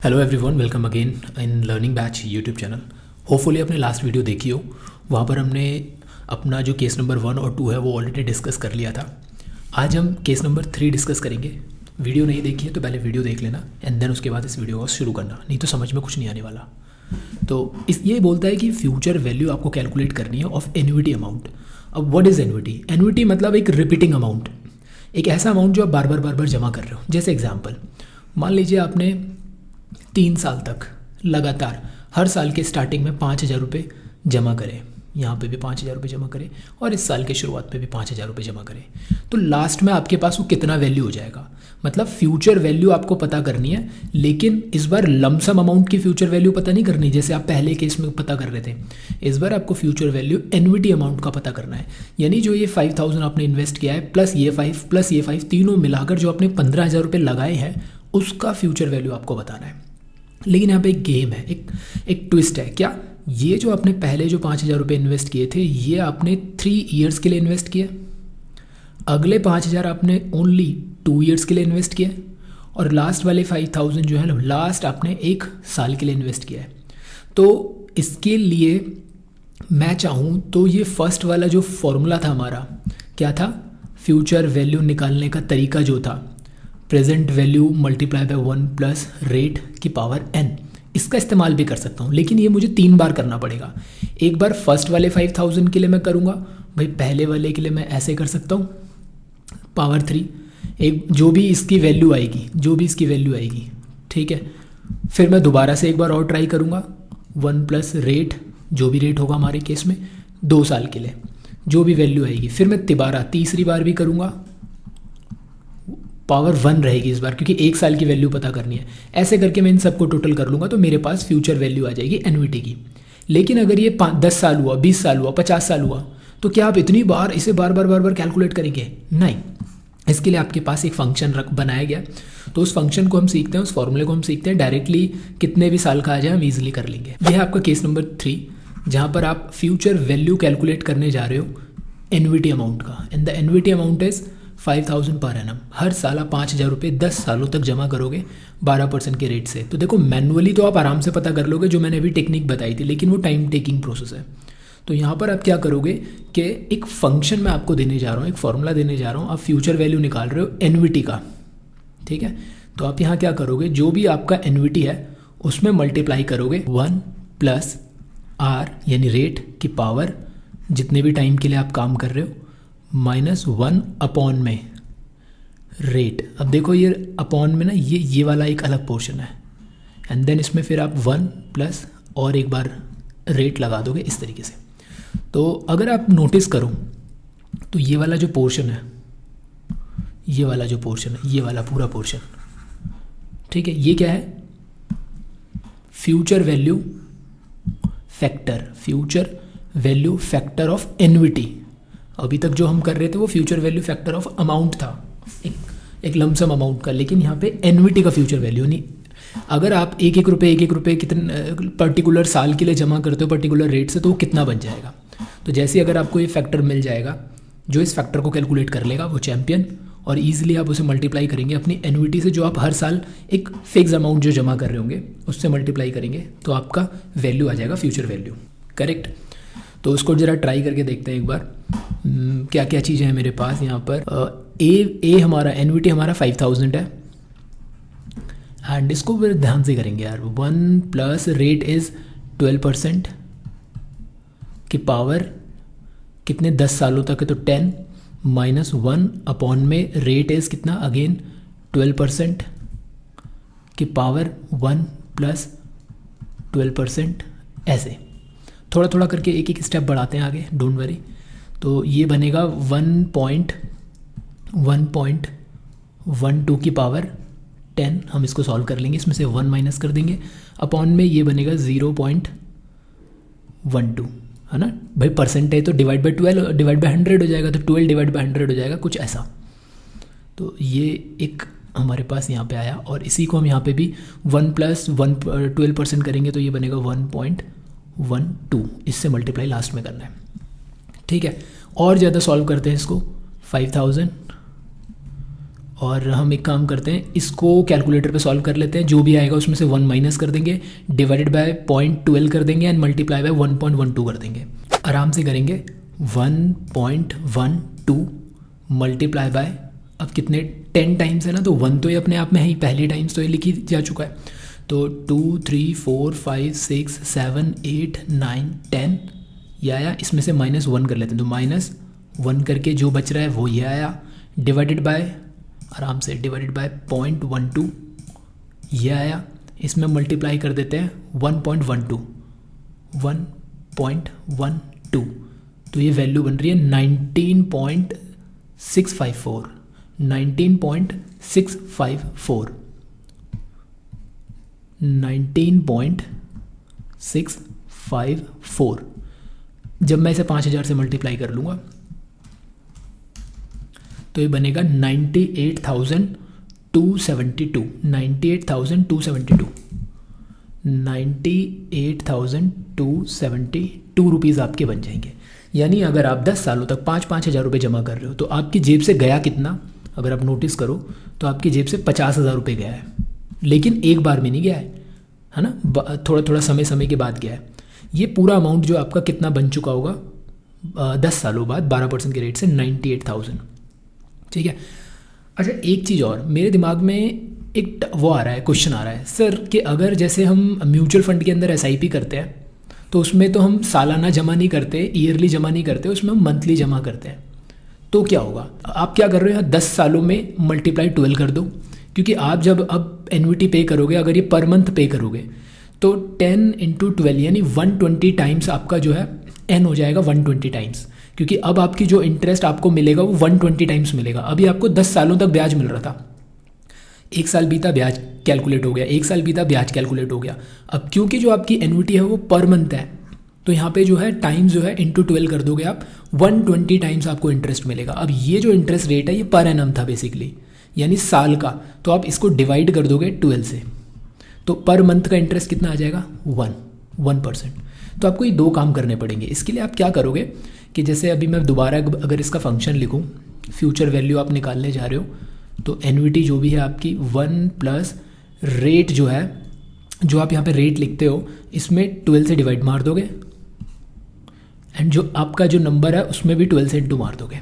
Hello everyone, welcome again in learning batch YouTube channel. Hopefully आपने last video देखी हो। वहाँ पर हमने अपना जो केस नंबर 1 और 2 है वो ऑलरेडी डिस्कस कर लिया था। आज हम केस नंबर 3 डिस्कस करेंगे। वीडियो नहीं देखी है तो पहले वीडियो देख लेना एंड देन उसके बाद इस वीडियो को शुरू करना, नहीं तो समझ में कुछ नहीं आने वाला। तो ये बोलता है कि फ्यूचर वैल्यू आपको कैलकुलेट करनी है ऑफ एन्युटी अमाउंट। अब व्हाट इज़ एन्युटी? एन्युटी मतलब एक रिपीटिंग अमाउंट, एक ऐसा अमाउंट जो आप बार बार जमा कर रहे हो। जैसे एग्जाम्पल, मान लीजिए आपने 3 साल तक लगातार हर साल के स्टार्टिंग में 5,000 रुपये जमा करें, यहाँ पे भी 5,000 रुपये जमा करें और इस साल के शुरुआत पे भी 5,000 रुपये जमा करें, तो लास्ट में आपके पास वो कितना वैल्यू हो जाएगा। मतलब फ्यूचर वैल्यू आपको पता करनी है, लेकिन इस बार लमसम अमाउंट की फ्यूचर वैल्यू पता नहीं करनी जैसे आप पहले केस में पता कर रहे थे। इस बार आपको फ्यूचर वैल्यू एन्युटी अमाउंट का पता करना है। यानी जो ये 5,000 आपने इन्वेस्ट किया है प्लस ये 5 तीनों मिलाकर जो आपने 15,000 रुपये लगाए हैं उसका फ्यूचर वैल्यू आपको बताना है। लेकिन यहाँ पे एक गेम है, एक ट्विस्ट है। क्या ये जो आपने पहले जो 5,000 रुपये इन्वेस्ट किए थे ये आपने 3 ईयर्स के लिए इन्वेस्ट किए, अगले 5,000 आपने ओनली 2 ईयर्स के लिए इन्वेस्ट किए और लास्ट वाले 5,000 जो है ना लास्ट आपने 1 साल के लिए इन्वेस्ट किया है। तो इसके लिए मैं चाहूँ तो ये फर्स्ट वाला जो फॉर्मूला था हमारा, क्या था? फ्यूचर वैल्यू निकालने का तरीका जो था present value multiply by 1 plus rate की पावर n, इसका इस्तेमाल भी कर सकता हूँ। लेकिन ये मुझे 3 बार करना पड़ेगा। एक बार फर्स्ट वाले 5,000 के लिए मैं करूँगा, भाई पहले वाले के लिए मैं ऐसे कर सकता हूँ पावर 3, एक जो भी इसकी वैल्यू आएगी, ठीक है। फिर मैं दोबारा से एक बार और ट्राई करूँगा 1 प्लस रेट, जो भी रेट होगा हमारे केस में 2 साल के लिए जो भी वैल्यू आएगी। फिर मैं तीसरी बार भी करूँगा, पावर 1 रहेगी इस बार क्योंकि 1 साल की वैल्यू पता करनी है। ऐसे करके मैं इन सबको टोटल कर लूँगा तो मेरे पास फ्यूचर वैल्यू आ जाएगी एन्युटी की। लेकिन अगर ये 10 साल हुआ, 20 साल हुआ, 50 साल हुआ, तो क्या आप इतनी बार इसे बार बार कैलकुलेट करेंगे? नहीं। इसके लिए आपके पास एक फंक्शन बनाया गया, तो उस फंक्शन को हम सीखते हैं, उस फॉर्मूले को हम सीखते हैं। डायरेक्टली कितने भी साल का आ जाए हम ईजिली कर लेंगे। यह है आपका केस नंबर 3 जहाँ पर आप फ्यूचर वैल्यू कैलकुलेट करने जा रहे हो एन्युटी अमाउंट का। And the annuity amount is 5,000 per annum. हर साल आप 5,000 रुपये 10 सालों तक जमा करोगे 12% के रेट से। तो देखो मैनुअली तो आप आराम से पता कर लोगे जो मैंने अभी टेक्निक बताई थी, लेकिन वो टाइम टेकिंग प्रोसेस है। तो यहाँ पर आप क्या करोगे कि एक फंक्शन मैं आपको देने जा रहा हूँ, एक फॉर्मूला देने जा रहा हूँ। आप फ्यूचर वैल्यू निकाल रहे हो एन्युटी का, ठीक है। तो आप यहाँ क्या करोगे, जो भी आपका एन्युटी है उसमें मल्टीप्लाई करोगे 1 प्लस आर यानी रेट की पावर जितने भी टाइम के लिए आप काम कर रहे हो -1 अपॉन में रेट। अब देखो ये अपॉन में ना ये वाला एक अलग पोर्शन है एंड देन इसमें फिर आप 1 प्लस और एक बार रेट लगा दोगे इस तरीके से। तो अगर आप नोटिस करो तो ये वाला जो पोर्शन है, ये वाला पूरा पोर्शन, ठीक है, ये क्या है? Future value factor of annuity. अभी तक जो हम कर रहे थे वो future value factor of amount था, एक लमसम अमाउंट का। लेकिन यहाँ पे एन्युटी का फ्यूचर वैल्यू नहीं। अगर आप एक एक रुपये कितने पर्टिकुलर साल के लिए जमा करते हो पर्टिकुलर रेट से, तो वो कितना बन जाएगा। तो जैसे अगर आपको ये फैक्टर मिल जाएगा, जो इस फैक्टर को कैलकुलेट कर लेगा वो चैम्पियन, और ईजिली आप उसे मल्टीप्लाई करेंगे अपनी एन्युटी से, जो आप हर साल एक फिक्स अमाउंट जो जमा कर रहे होंगे उससे मल्टीप्लाई करेंगे तो आपका वैल्यू आ जाएगा फ्यूचर वैल्यू, करेक्ट। तो उसको ज़रा ट्राई करके देखते हैं एक बार। क्या क्या चीज़ें हैं मेरे पास यहाँ पर। ए हमारा एन्युटी हमारा 5,000 है एंड इसको फिर ध्यान से करेंगे यार। 1 प्लस रेट इज़ 12% की पावर कितने 10 सालों तक है तो 10 -1 अपॉन में रेट इज़ कितना अगेन 12% की पावर 1 प्लस 12%। ऐसे थोड़ा थोड़ा करके एक एक स्टेप बढ़ाते हैं आगे, डोंट वरी। तो ये बनेगा 1.12 की पावर 10। हम इसको सॉल्व कर लेंगे, इसमें से 1 माइनस कर देंगे, अपॉन में ये बनेगा 0.12, है ना भाई। परसेंट है तो डिवाइड बाई 12 डिवाइड बाई 100 हो जाएगा, तो 12 डिवाइड बाई 100 हो जाएगा, कुछ ऐसा। तो ये एक हमारे पास यहाँ पे आया और इसी को हम यहाँ पे भी 1 प्लस 12% करेंगे तो ये बनेगा 1.12। इससे मल्टीप्लाई लास्ट में करना है, ठीक है। और ज़्यादा सॉल्व करते हैं इसको। 5,000 और हम एक काम करते हैं, इसको कैलकुलेटर पे सॉल्व कर लेते हैं। जो भी आएगा उसमें से 1 माइनस कर देंगे, डिवाइडेड बाय 0.12 कर देंगे एंड मल्टीप्लाई बाय 1.12 कर देंगे। आराम से करेंगे। 1.12 मल्टीप्लाई बाय, अब कितने 10 टाइम्स है ना, तो 1 तो ये अपने आप में है ही, पहली टाइम्स तो ये लिखी जा चुका है। तो 2 3 4 5 6 7 8 9 10 ये आया। इसमें से -1 कर लेते हैं, तो -1 करके जो बच रहा है वो ये आया, डिवाइडेड बाय, आराम से डिवाइडेड बाय 0.12 ये आया। इसमें मल्टीप्लाई कर देते हैं 1.12, तो ये वैल्यू बन रही है 19.654, 19.654। जब मैं इसे 5000 से मल्टीप्लाई कर लूँगा तो ये बनेगा 98,272, 98,272 रुपीज़ आपके बन जाएंगे। यानी अगर आप 10 सालों तक 5-5 हज़ार रुपये जमा कर रहे हो तो आपकी जेब से गया कितना, अगर आप नोटिस करो तो आपकी जेब से 50,000 रुपये गया है, लेकिन एक बार में नहीं गया है ना, थोड़ा थोड़ा समय के बाद गया है। ये पूरा अमाउंट जो आपका कितना बन चुका होगा 10 सालों बाद 12% के रेट से 98,000। ठीक है। अच्छा, एक चीज़ और मेरे दिमाग में एक वो आ रहा है, क्वेश्चन आ रहा है सर, कि अगर जैसे हम म्यूचुअल फंड के अंदर SIP करते हैं तो उसमें तो हम सालाना जमा नहीं करते, ईयरली जमा नहीं करते, उसमें हम मंथली जमा करते हैं, तो क्या होगा? आप क्या कर रहे हो यहाँ, 10 सालों में मल्टीप्लाई 12 कर दो, क्योंकि आप जब अब एन्युटी पे करोगे, अगर ये पर मंथ पे करोगे तो 10 × 12 यानी 120 टाइम्स आपका जो है n हो जाएगा, 120 टाइम्स, क्योंकि अब आपकी जो इंटरेस्ट आपको मिलेगा वो 120 टाइम्स मिलेगा। अभी आपको 10 सालों तक ब्याज मिल रहा था, 1 साल बीता ब्याज कैलकुलेट हो गया, 1 साल बीता ब्याज कैलकुलेट हो गया। अब क्योंकि जो आपकी एन्युटी है वो पर मंथ है, तो यहाँ पे जो है टाइम्स जो है × 12 कर दोगे आप, 120 टाइम्स आपको इंटरेस्ट मिलेगा। अब ये जो इंटरेस्ट रेट है ये पर एनम था बेसिकली, यानी साल का, तो आप इसको डिवाइड कर दोगे 12 से, तो पर मंथ का इंटरेस्ट कितना आ जाएगा, 1%। तो आपको ये 2 काम करने पड़ेंगे। इसके लिए आप क्या करोगे कि जैसे अभी मैं दोबारा अगर इसका फंक्शन लिखूँ, फ्यूचर वैल्यू आप निकालने जा रहे हो, तो एन्युटी जो भी है आपकी 1 प्लस रेट जो है, जो आप यहाँ पे रेट लिखते हो इसमें 12 से डिवाइड मार दोगे, एंड जो आपका जो नंबर है उसमें भी 12 से इंटू मार दोगे।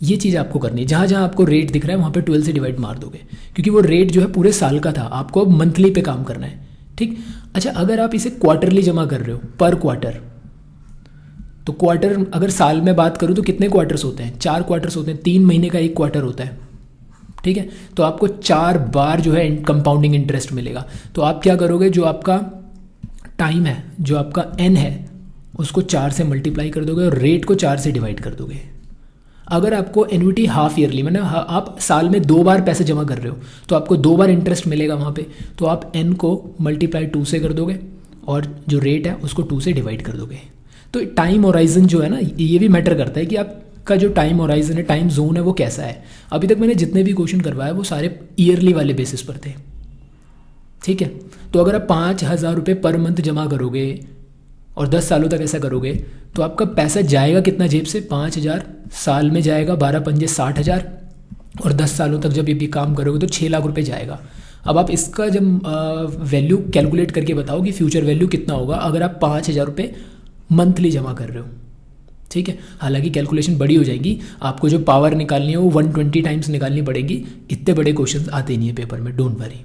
ये चीज़ आपको करनी है, जहाँ जहाँ आपको रेट दिख रहा है वहाँ पे 12 से डिवाइड मार दोगे, क्योंकि वो रेट जो है पूरे साल का था, आपको अब मंथली पे काम करना है। ठीक। अच्छा, अगर आप इसे क्वार्टरली जमा कर रहे हो, पर क्वार्टर, तो क्वार्टर अगर साल में बात करूँ तो कितने क्वार्टर्स होते हैं, 4 क्वार्टर्स होते हैं, 3 महीने का एक क्वार्टर होता है। ठीक है, तो आपको 4 बार जो है कंपाउंडिंग इंटरेस्ट मिलेगा। तो आप क्या करोगे, जो आपका टाइम है, जो आपका n है, उसको 4 से मल्टीप्लाई कर दोगे और रेट को 4 से डिवाइड कर दोगे। अगर आपको एन्युटी हाफ ईयरली, मैंने आप साल में 2 बार पैसे जमा कर रहे हो तो आपको 2 बार इंटरेस्ट मिलेगा वहाँ पे, तो आप n को मल्टीप्लाई 2 से कर दोगे और जो रेट है उसको 2 से डिवाइड कर दोगे। तो टाइम होराइजन जो है ना, ये भी मैटर करता है कि आपका जो टाइम होराइजन है, टाइम जोन है, वो कैसा है। अभी तक मैंने जितने भी क्वेश्चन करवाए वो सारे ईयरली वाले बेसिस पर थे। ठीक है, तो अगर आप 5,000 रुपये पर मंथ जमा करोगे और 10 सालों तक ऐसा करोगे तो आपका पैसा जाएगा कितना जेब से, 5,000 साल में जाएगा, 12 पंजे 60,000, और 10 सालों तक जब ये भी काम करोगे तो 6 लाख रुपए जाएगा। अब आप इसका जब वैल्यू कैलकुलेट करके बताओ कि फ्यूचर वैल्यू कितना होगा अगर आप 5,000 रुपये मंथली जमा कर रहे हो। ठीक है, हालांकि कैलकुलेशन बड़ी हो जाएगी, आपको जो पावर निकालनी है वो 120 टाइम्स निकालनी पड़ेगी। इतने बड़े क्वेश्चन आते नहीं है पेपर में, डोंट वरी।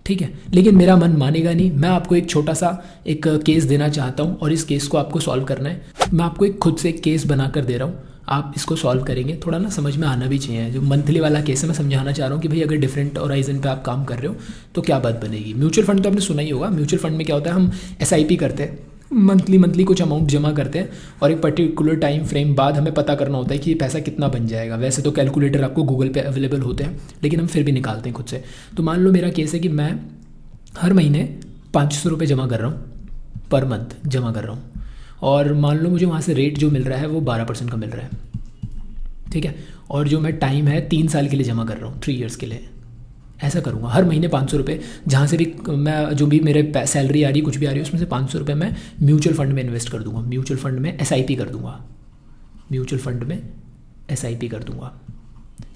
ठीक है, लेकिन मेरा मन मानेगा नहीं, मैं आपको एक छोटा सा एक केस देना चाहता हूँ और इस केस को आपको सॉल्व करना है। मैं आपको एक खुद से एक केस बना कर दे रहा हूँ, आप इसको सॉल्व करेंगे, थोड़ा ना समझ में आना भी चाहिए। जो मंथली वाला केस है मैं समझाना चाह रहा हूँ कि भाई अगर डिफरेंट होराइजन पे आप काम कर रहे हो तो क्या बात बनेगी। म्यूचुअल फंड तो आपने सुना ही होगा, म्यूचुअल फंड में क्या होता है, हम SIP करते हैं, मंथली कुछ अमाउंट जमा करते हैं और एक पर्टिकुलर टाइम फ्रेम बाद हमें पता करना होता है कि ये पैसा कितना बन जाएगा। वैसे तो कैलकुलेटर आपको गूगल पे अवेलेबल होते हैं, लेकिन हम फिर भी निकालते हैं खुद से। तो मान लो मेरा केस है कि मैं हर महीने 500 रुपये जमा कर रहा हूँ, पर मंथ जमा कर रहा हूँ, और मान लो मुझे वहाँ से रेट जो मिल रहा है वो 12% का मिल रहा है। ठीक है, और जो मैं टाइम है 3 साल के लिए जमा कर रहा हूँ, 3 ईयर्स के लिए। ऐसा करूँगा हर महीने 500 रुपये, जहाँ से भी मैं जो भी मेरे सैलरी आ रही कुछ भी आ रही है उसमें से 500 रुपये मैं म्यूचुअल फंड में इन्वेस्ट कर दूँगा, म्यूचुअल फंड में SIP कर दूँगा, म्यूचुअल फंड में SIP कर दूँगा।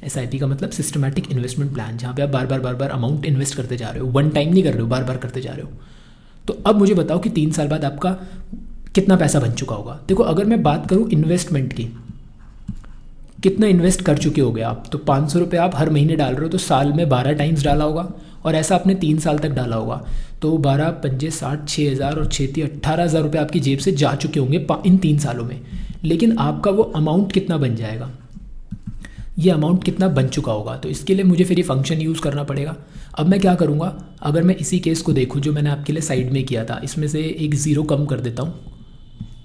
SIP का मतलब सिस्टमैटिक इन्वेस्टमेंट प्लान, जहाँ पे आप बार बार अमाउंट इन्वेस्ट करते जा रहे हो, वन टाइम नहीं कर रहे हो, बार बार करते जा रहे हो। तो अब मुझे बताओ कि 3 साल बाद आपका कितना पैसा बन चुका होगा। देखो अगर मैं बात करूँ इन्वेस्टमेंट की, कितना इन्वेस्ट कर चुके हो गए आप, तो 500 रुपये आप हर महीने डाल रहे हो, तो साल में 12 टाइम्स डाला होगा, और ऐसा आपने 3 साल तक डाला होगा, तो 12 पंजे 60, 6,000 और 6 18,000 रुपये आपकी जेब से जा चुके होंगे इन 3 सालों में। लेकिन आपका वो अमाउंट कितना बन जाएगा, ये अमाउंट कितना बन चुका होगा, तो इसके लिए मुझे फिर ये फंक्शन यूज़ करना पड़ेगा। अब मैं क्या करूँगा, अगर मैं इसी केस को देखूँ जो मैंने आपके लिए साइड में किया था, इसमें से एक ज़ीरो कम कर देता हूँ,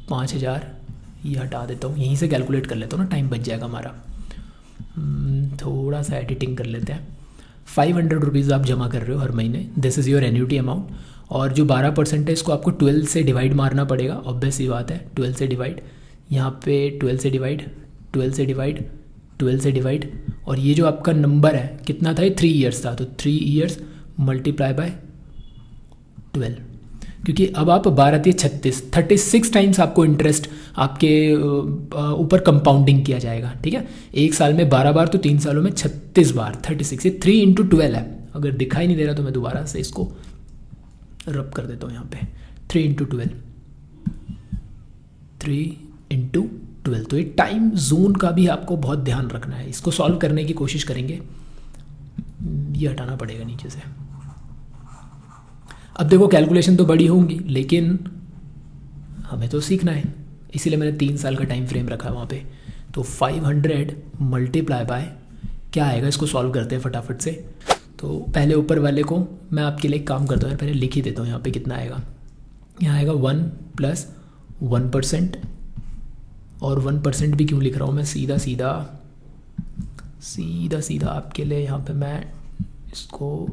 5,000 ये हटा देता हूँ, यहीं से कैलकुलेट कर लेता हूँ ना, टाइम बच जाएगा हमारा। थोड़ा सा एडिटिंग कर लेते हैं। 500 रुपीज़ आप जमा कर रहे हो हर महीने, this is your annuity amount, और जो 12% है इसको आपको 12 से डिवाइड मारना पड़ेगा, ऑब्वियस ही बात है, 12 से डिवाइड, यहाँ पे 12 से डिवाइड, 12 से डिवाइड, 12 से डिवाइड, और ये जो आपका नंबर है कितना था, ये 3 ईयर्स था, तो 3 ईयर्स मल्टीप्लाई बाय 12, क्योंकि अब आप 12 36 36 टाइम्स आपको इंटरेस्ट आपके ऊपर कंपाउंडिंग किया जाएगा। ठीक है, एक साल में 12 बार, तो 3 सालों में 36 बार, 36, ये 3 × 12 है। अगर दिखाई नहीं दे रहा तो मैं दोबारा से इसको रब कर देता हूँ यहाँ पे, 3 × 12, 3 × 12। तो ये टाइम जोन का भी आपको बहुत ध्यान रखना है। इसको सॉल्व करने की कोशिश करेंगे, ये हटाना पड़ेगा नीचे से। अब देखो कैलकुलेशन तो बड़ी होंगी, लेकिन हमें तो सीखना है, इसीलिए मैंने 3 साल का टाइम फ्रेम रखा है वहाँ पे। तो 500 मल्टीप्लाई बाय क्या आएगा, इसको सॉल्व करते हैं फटाफट से। तो पहले ऊपर वाले को मैं आपके लिए काम करता हूँ, पहले लिख ही देता हूँ यहाँ पे कितना आएगा। यहाँ आएगा 1 + 1%, और 1% भी क्यों लिख रहा हूँ मैं, सीधा सीधा आपके लिए यहाँ पे मैं इसको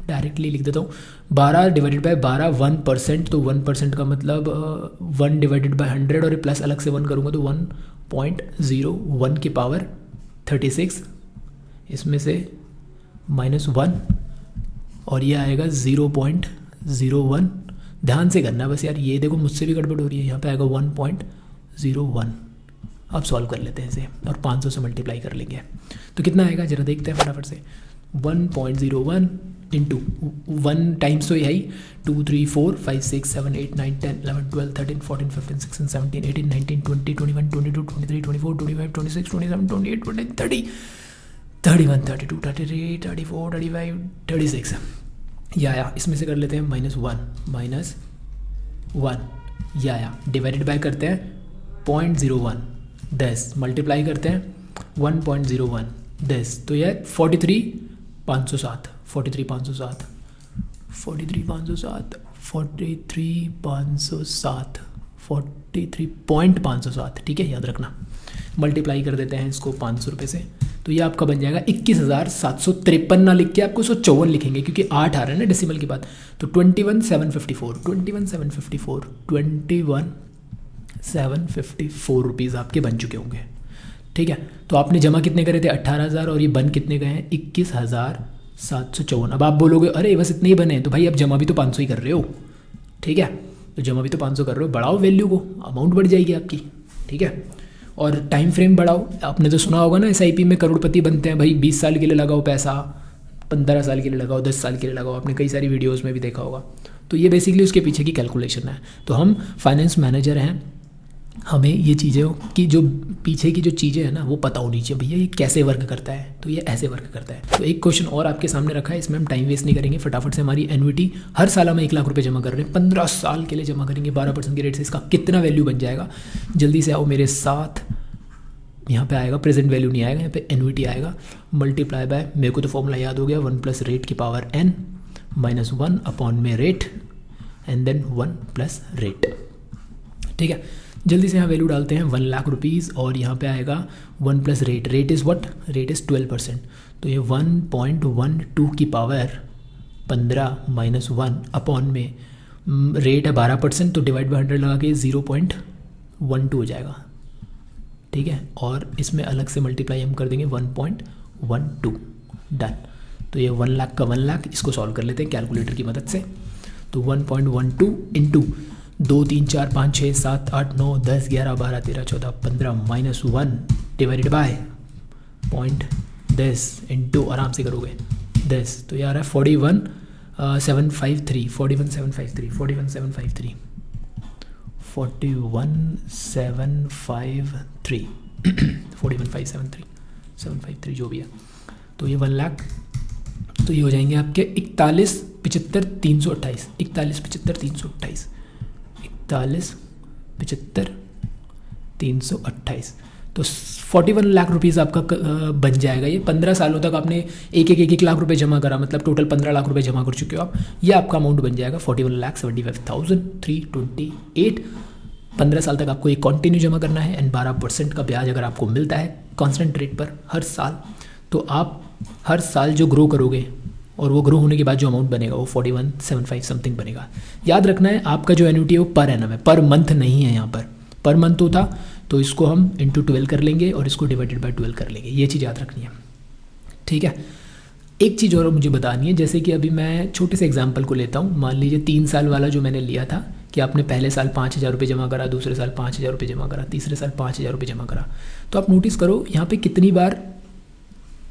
डायरेक्टली लिख देता हूँ। 12 डिवाइडेड बाय 12 1%, तो 1% का मतलब 1 डिवाइडेड बाय 100, और प्लस अलग से 1 करूँगा तो 1.01 की पावर 36, इसमें से -1, और ये आएगा 0.01। ध्यान से करना बस यार, ये देखो मुझसे भी गड़बड़ हो रही है, यहाँ पे आएगा 1.01। अब सॉल्व कर लेते हैं इसे, और 500 से मल्टीप्लाई कर लेंगे, तो कितना आएगा जरा देखते हैं फटाफट से। 1.01 इंटू 1 टाइम्स तो यही 2 3 4 5 6 7 8 9 10 11 12 13 14 15 16 17 18 19 20 21 22 23 24 25 26 27 28 29 30 31 32 33 34 35 36। ये आया, इसमें से कर लेते हैं -1 ये आया, डिवाइडेड बाय करते हैं 0.01, 10 मल्टीप्लाई करते हैं 1.01, 10, तो यह 43,507 43,507, ठीक है, याद रखना। मल्टीप्लाई कर देते हैं इसको 500 रुपये से, तो ये आपका बन जाएगा 21,753। ना लिख के आपको 154 लिखेंगे, क्योंकि 8 आ रहा है ना डेसिमल के बाद, तो 21,754 रुपीज़ आपके बन चुके होंगे। ठीक है, तो आपने जमा कितने करे थे, 18,000, और ये बन कितने गए हैं, 21,754। अब आप बोलोगे अरे बस इतने ही बने हैं, तो भाई अब जमा भी तो 500 ही कर रहे हो। ठीक है, तो जमा भी तो 500 कर रहे हो, बढ़ाओ वैल्यू को, अमाउंट बढ़ जाएगी आपकी। ठीक है, और टाइम फ्रेम बढ़ाओ। आपने तो सुना होगा ना SIP में करोड़पति बनते हैं भाई, 20 साल के लिए लगाओ पैसा, 15 साल के लिए लगाओ, 10 साल के लिए लगाओ, आपने कई सारी वीडियोज़ में भी देखा होगा। तो ये बेसिकली उसके पीछे की कैलकुलेशन है। तो हम फाइनेंस मैनेजर हैं, हमें ये चीज़ें की जो पीछे की जो चीज़ें हैं ना वो पता होनी चाहिए, भैया ये कैसे वर्क करता है, तो ये ऐसे वर्क करता है। तो एक क्वेश्चन और आपके सामने रखा है, इसमें हम टाइम वेस्ट नहीं करेंगे, फटाफट से हमारी एन्युटी हर साल हम 1 लाख रुपए जमा कर रहे हैं, 15 साल के लिए जमा करेंगे 12% के रेट से, इसका कितना वैल्यू बन जाएगा, जल्दी से आओ मेरे साथ। यहाँ पे आएगा प्रेजेंट वैल्यू नहीं आएगा, यहाँ पे एन्युटी आएगा, मल्टीप्लाई बाय, मेरे को तो फॉर्मूला याद हो गया, 1 + रेट की पावर n -1 अपॉन में रेट, एंड देन 1 + रेट। ठीक है, जल्दी से यहाँ वैल्यू डालते हैं 1 लाख रुपीज़, और यहाँ पे आएगा 1 + rate, rate is what, rate is 12%, तो ये 1.12 की पावर 15 -1 अपॉन में रेट है 12%, तो डिवाइड बाय 100 लगा के 0.12 हो जाएगा। ठीक है, और इसमें अलग से मल्टीप्लाई हम कर देंगे 1.12, डन। तो ये 1 लाख का 1 लाख, इसको सॉल्व कर लेते हैं कैलकुलेटर की मदद से। तो 1.12 into 2 3 4 5 6 7 8 9 10 11 12 13 14 15 -1 divided by this into आराम से करोगे दिस, तो ये आ रहा है 41,753 41,753 41,753 41,753 41,573 753 जो भी है, तो ये 1 लाख, तो ये हो जाएंगे आपके 41,75,328 41,75,328 41,75,328, तो 41 लाख रुपीज़ आपका बन जाएगा। ये 15 सालों तक आपने एक लाख रुपए जमा करा, मतलब टोटल 15 लाख रुपए जमा कर चुके हो आप। ये आपका अमाउंट बन जाएगा 41,75,328। 15 साल तक आपको ये कंटिन्यू जमा करना है एंड 12% का ब्याज अगर आपको मिलता है कांस्टेंट रेट पर हर साल, तो आप हर साल जो ग्रो करोगे और वो ग्रो होने के बाद जो अमाउंट बनेगा वो 4175 समथिंग बनेगा। याद रखना है आपका जो एन्युटी है वो पर एनम है, पर मंथ नहीं है। यहाँ पर मंथ होता तो इसको हम इंटू 12 कर लेंगे और इसको डिवाइडेड बाय 12 कर लेंगे, ये चीज़ याद रखनी है, ठीक है। एक चीज़ और मुझे बतानी है, जैसे कि अभी मैं छोटे से एग्जांपल को लेता हूँ। मान लीजिए 3 साल वाला जो मैंने लिया था कि आपने पहले साल 5,000 रुपये जमा करा, दूसरे साल 5,000 रुपये जमा करा, तीसरे साल 5,000 रुपये जमा करा, तो आप नोटिस करो यहाँ पे कितनी बार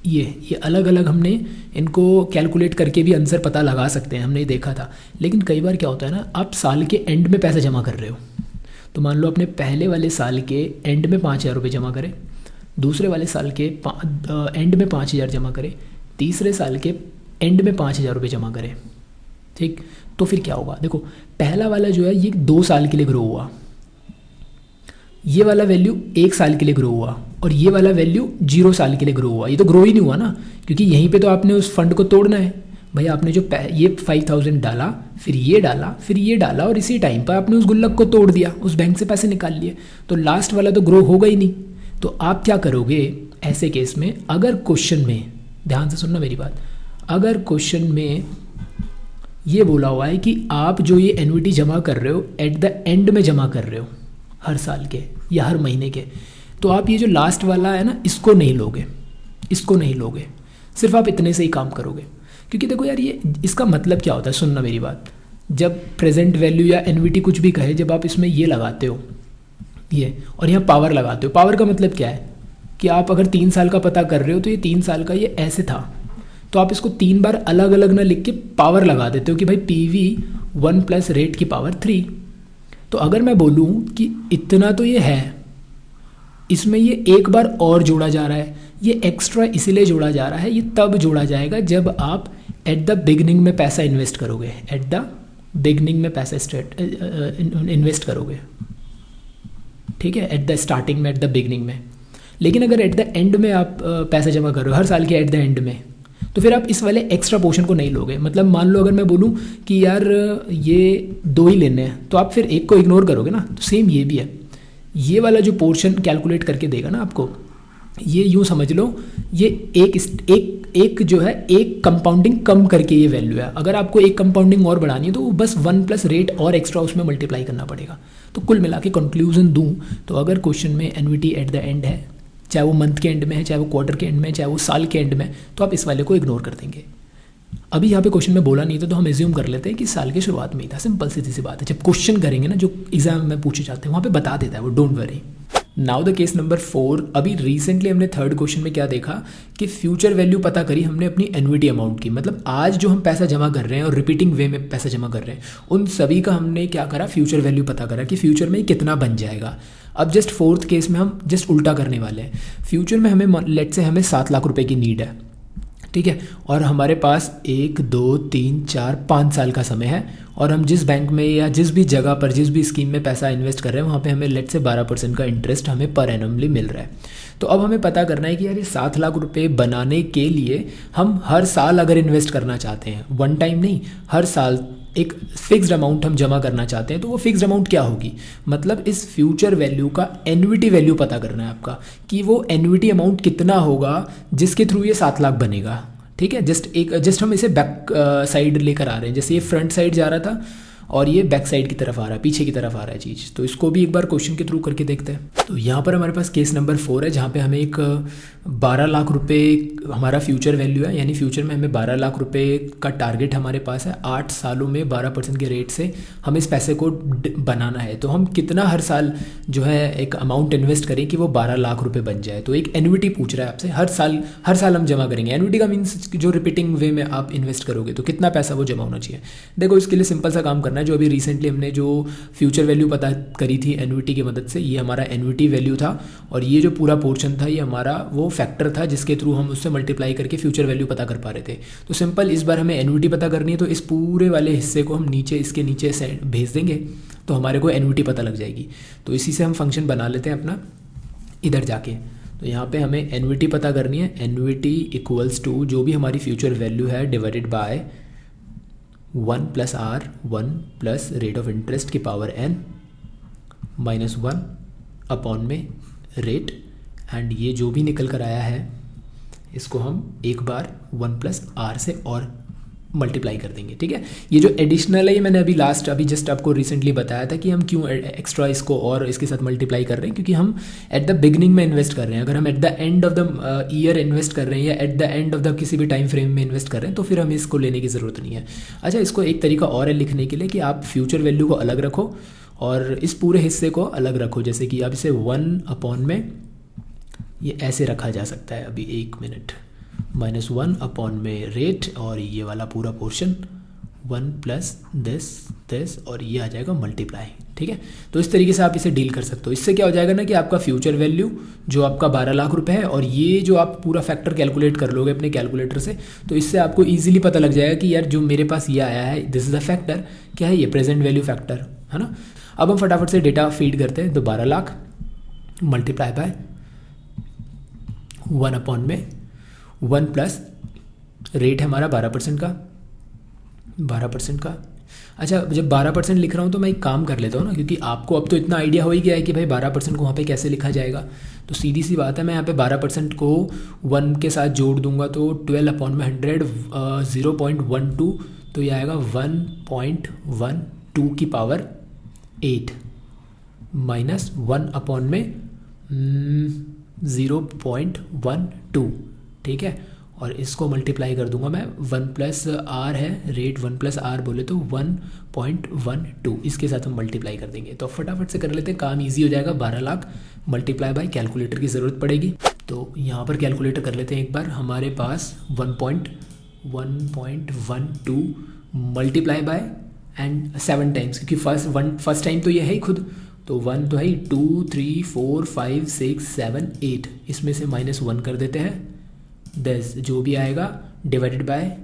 ये अलग अलग हमने इनको कैलकुलेट करके भी आंसर पता लगा सकते हैं, हमने देखा था। लेकिन कई बार क्या होता है ना, आप साल के एंड में पैसे जमा कर रहे हो, तो मान लो अपने पहले वाले साल के एंड में 5,000 रुपये जमा करें, दूसरे वाले साल के एंड में 5,000 जमा करें, तीसरे साल के एंड में 5,000 रुपये जमा करें, ठीक। तो फिर क्या होगा, देखो पहला वाला जो है ये 2 साल के लिए ग्रो हुआ, ये वाला वैल्यू 1 साल के लिए ग्रो हुआ, और ये वाला वैल्यू 0 साल के लिए ग्रो हुआ। ये तो ग्रो ही नहीं हुआ ना, क्योंकि यहीं पे तो आपने उस फंड को तोड़ना है। भाई आपने जो ये 5,000 डाला, फिर ये डाला, फिर ये डाला, और इसी टाइम पर आपने उस गुल्लक को तोड़ दिया, उस बैंक से पैसे निकाल लिए, तो लास्ट वाला तो ग्रो होगा ही नहीं। तो आप क्या करोगे ऐसे केस में, अगर क्वेश्चन में, ध्यान से सुनना मेरी बात, अगर क्वेश्चन में ये बोला हुआ है कि आप जो ये एन्युटी जमा कर रहे हो एट द एंड में जमा कर रहे हो हर साल के या हर महीने के, तो आप ये जो लास्ट वाला है ना इसको नहीं लोगे, इसको नहीं लोगे, सिर्फ आप इतने से ही काम करोगे। क्योंकि देखो यार, ये इसका मतलब क्या होता है, सुनना मेरी बात, जब प्रेजेंट वैल्यू या एन्युटी कुछ भी कहे, जब आप इसमें ये लगाते हो ये और यहाँ पावर लगाते हो, पावर का मतलब क्या है कि आप अगर 3 साल का पता कर रहे हो तो ये 3 साल का ये ऐसे था, तो आप इसको 3 बार अलग अलग ना लिख के पावर लगा देते हो कि भाई PV1 प्लस रेट की पावर 3। तो अगर मैं बोलूँ कि इतना तो ये है, इसमें ये एक बार और जोड़ा जा रहा है, ये एक्स्ट्रा इसीलिए जोड़ा जा रहा है, ये तब जोड़ा जाएगा जब आप एट द बिगनिंग में पैसा इन्वेस्ट करोगे, एट द बिगनिंग में पैसा इन्वेस्ट करोगे, ठीक है, एट द स्टार्टिंग में, एट द बिगनिंग में। लेकिन अगर एट द एंड में आप पैसा जमा कर रहे हो हर साल के एट द एंड में, तो फिर आप इस वाले एक्स्ट्रा पोर्शन को नहीं लोगे। मतलब मान लो अगर मैं बोलूँ कि यार ये 2 ही लेने हैं, तो आप फिर एक को इग्नोर करोगे ना, तो सेम ये भी है, ये वाला जो पोर्शन कैलकुलेट करके देगा ना आपको, ये यूँ समझ लो ये एक जो है एक कंपाउंडिंग कम करके ये वैल्यू है। अगर आपको एक कंपाउंडिंग और बढ़ानी है तो वो बस 1 प्लस रेट और एक्स्ट्रा उसमें मल्टीप्लाई करना पड़ेगा। तो कुल मिला के कंक्लूजन दूँ तो अगर क्वेश्चन में एन्युटी एट द एंड है, चाहे वो मंथ के एंड में है, चाहे वो क्वार्टर के एंड में, चाहे वो साल के एंड में, तो आप इस वाले को इग्नोर कर देंगे। अभी यहाँ पे क्वेश्चन में बोला नहीं था तो हम एज्यूम कर लेते हैं कि साल की शुरुआत में ही था। सिंपल सीधी सी बात है, जब क्वेश्चन करेंगे ना जो एग्जाम में पूछे जाते हैं वहाँ पे बता देता है वो, don't worry. Now the case number 4। अभी रिसेंटली हमने थर्ड क्वेश्चन में क्या देखा कि फ्यूचर वैल्यू पता करी हमने अपनी एन्युटी अमाउंट की। मतलब आज जो हम पैसा जमा कर रहे हैं और रिपीटिंग वे में पैसा जमा कर रहे हैं, उन सभी का हमने क्या करा, फ्यूचर वैल्यू पता करा कि फ्यूचर में कितना बन जाएगा। अब जस्ट फोर्थ केस में हम जस्ट उल्टा करने वाले हैं। फ्यूचर में हमें लेट से हमें 7 लाख रुपए की नीड है, ठीक है, और हमारे पास 1 2 3 4 5 साल का समय है, और हम जिस बैंक में या जिस भी जगह पर जिस भी स्कीम में पैसा इन्वेस्ट कर रहे हैं वहाँ पे हमें लेट से 12% का इंटरेस्ट हमें पर एनमली मिल रहा है। तो अब हमें पता करना है कि यार ये 7 लाख रुपए बनाने के लिए हम हर साल अगर इन्वेस्ट करना चाहते हैं, वन टाइम नहीं, हर साल एक फिक्स्ड अमाउंट हम जमा करना चाहते हैं, तो वो फिक्स्ड अमाउंट क्या होगी, मतलब इस फ्यूचर वैल्यू का एन्युटी वैल्यू पता करना है आपका कि वो एन्युटी अमाउंट कितना होगा जिसके थ्रू ये 7 लाख बनेगा। ठीक है, जस्ट हम इसे बैक साइड लेकर आ रहे हैं। जैसे ये फ्रंट साइड जा रहा था और ये बैक साइड की तरफ आ रहा है, पीछे की तरफ आ रहा है चीज़। तो इसको भी एक बार क्वेश्चन के थ्रू करके देखते हैं। तो यहाँ पर हमारे पास केस नंबर 4 है, जहाँ पे हमें एक 12 लाख रुपए हमारा फ्यूचर वैल्यू है, यानी फ्यूचर में हमें 12 लाख रुपए का टारगेट हमारे पास है। 8 सालों में 12% के रेट से हमें इस पैसे को बनाना है। तो हम कितना हर साल जो है एक अमाउंट इन्वेस्ट करें कि वो 12 लाख रुपए बन जाए। तो एक एन्युटी पूछ रहा है आपसे, हर साल हम जमा करेंगे। एन्युटी का मीन्स जो रिपीटिंग वे में आप इन्वेस्ट करोगे तो कितना पैसा वो जमा होना चाहिए। देखो इसके लिए सिंपल सा काम करना है। जो अभी रिसेंटली हमने जो फ्यूचर वैल्यू पता करी थी एन्युटी की मदद से, ये हमारा एन्युटी वैल्यू था और ये जो पूरा पोर्शन था ये हमारा वो फैक्टर था जिसके थ्रू हम उससे मल्टीप्लाई करके फ्यूचर वैल्यू पता कर पा रहे थे। तो सिंपल इस बार हमें एन्युटी पता करनी है, तो इस पूरे वाले हिस्से को हम नीचे इसके नीचे से भेज देंगे तो हमारे को एन्युटी पता लग जाएगी। तो इसी से हम फंक्शन बना लेते हैं अपना इधर जाके। तो यहाँ पे हमें एन्युटी पता करनी है। एन्युटी इक्वल्स टू जो भी हमारी फ्यूचर वैल्यू है divided by 1 + r 1 plus rate of interest की पावर n माइनस 1 अपॉन में रेट। एंड ये जो भी निकल कर आया है इसको हम एक बार 1 + r से और मल्टीप्लाई कर देंगे। ठीक है, ये जो एडिशनल है ये मैंने अभी जस्ट आपको रिसेंटली बताया था कि हम क्यों एक्स्ट्रा इसको और इसके साथ मल्टीप्लाई कर रहे हैं, क्योंकि हम एट द बिगनिंग में इन्वेस्ट कर रहे हैं। अगर हम at the end of the year invest कर रहे हैं या at the end of the किसी भी टाइम फ्रेम में इन्वेस्ट कर रहे हैं तो फिर हमें इसको लेने की ज़रूरत नहीं है। अच्छा, इसको एक तरीका और है लिखने के लिए कि आप फ्यूचर वैल्यू को अलग रखो और इस पूरे हिस्से को अलग रखो। जैसे कि आप इसे 1 अपॉन में ये ऐसे रखा जा सकता है, अभी 1 मिनट, -1 अपॉन में रेट और ये वाला पूरा पोर्शन 1 प्लस दिस और ये आ जाएगा मल्टीप्लाई। ठीक है, तो इस तरीके से आप इसे डील कर सकते हो। इससे क्या हो जाएगा ना कि आपका फ्यूचर वैल्यू जो आपका 12 लाख रुपए है और ये जो आप पूरा फैक्टर कैलकुलेट कर लोगे अपने कैलकुलेटर से, तो इससे आपको ईजिली पता लग जाएगा कि यार जो मेरे पास ये आया है दिस इज़ द फैक्टर, क्या है ये प्रेजेंट वैल्यू फैक्टर है ना। अब हम फटाफट से डेटा फीड करते हैं। तो 12 लाख मल्टीप्लाई बाय 1 अपॉन में 1 प्लस रेट है हमारा 12% का। अच्छा, जब 12% लिख रहा हूँ तो मैं एक काम कर लेता हूँ ना, क्योंकि आपको अब तो इतना आइडिया हो ही गया है कि भाई 12% को वहाँ पे कैसे लिखा जाएगा। तो सीधी सी बात है, मैं यहाँ पे 12% को 1 के साथ जोड़ दूंगा तो 12 अपॉन में 100 0.12, तो ये आएगा 1.12 की पावर 8 माइनस 1 अपॉन में 0.12। ठीक है, और इसको मल्टीप्लाई कर दूंगा मैं 1 + r है, रेट 1 + r बोले तो 1.12, इसके साथ हम मल्टीप्लाई कर देंगे। तो फटाफट से कर लेते हैं, काम इजी हो जाएगा। 12 लाख मल्टीप्लाई बाय कैलकुलेटर की ज़रूरत पड़ेगी, तो यहाँ पर कैलकुलेटर कर लेते हैं एक बार। हमारे पास 1.12 मल्टीप्लाई बाय एंड 7 टाइम्स, क्योंकि फर्स्ट टाइम तो ये है ही खुद, तो 1 तो है ही, 2 3 4 5 6 7 8, इसमें से -1 कर देते हैं। 10 जो भी आएगा डिवाइडेड बाय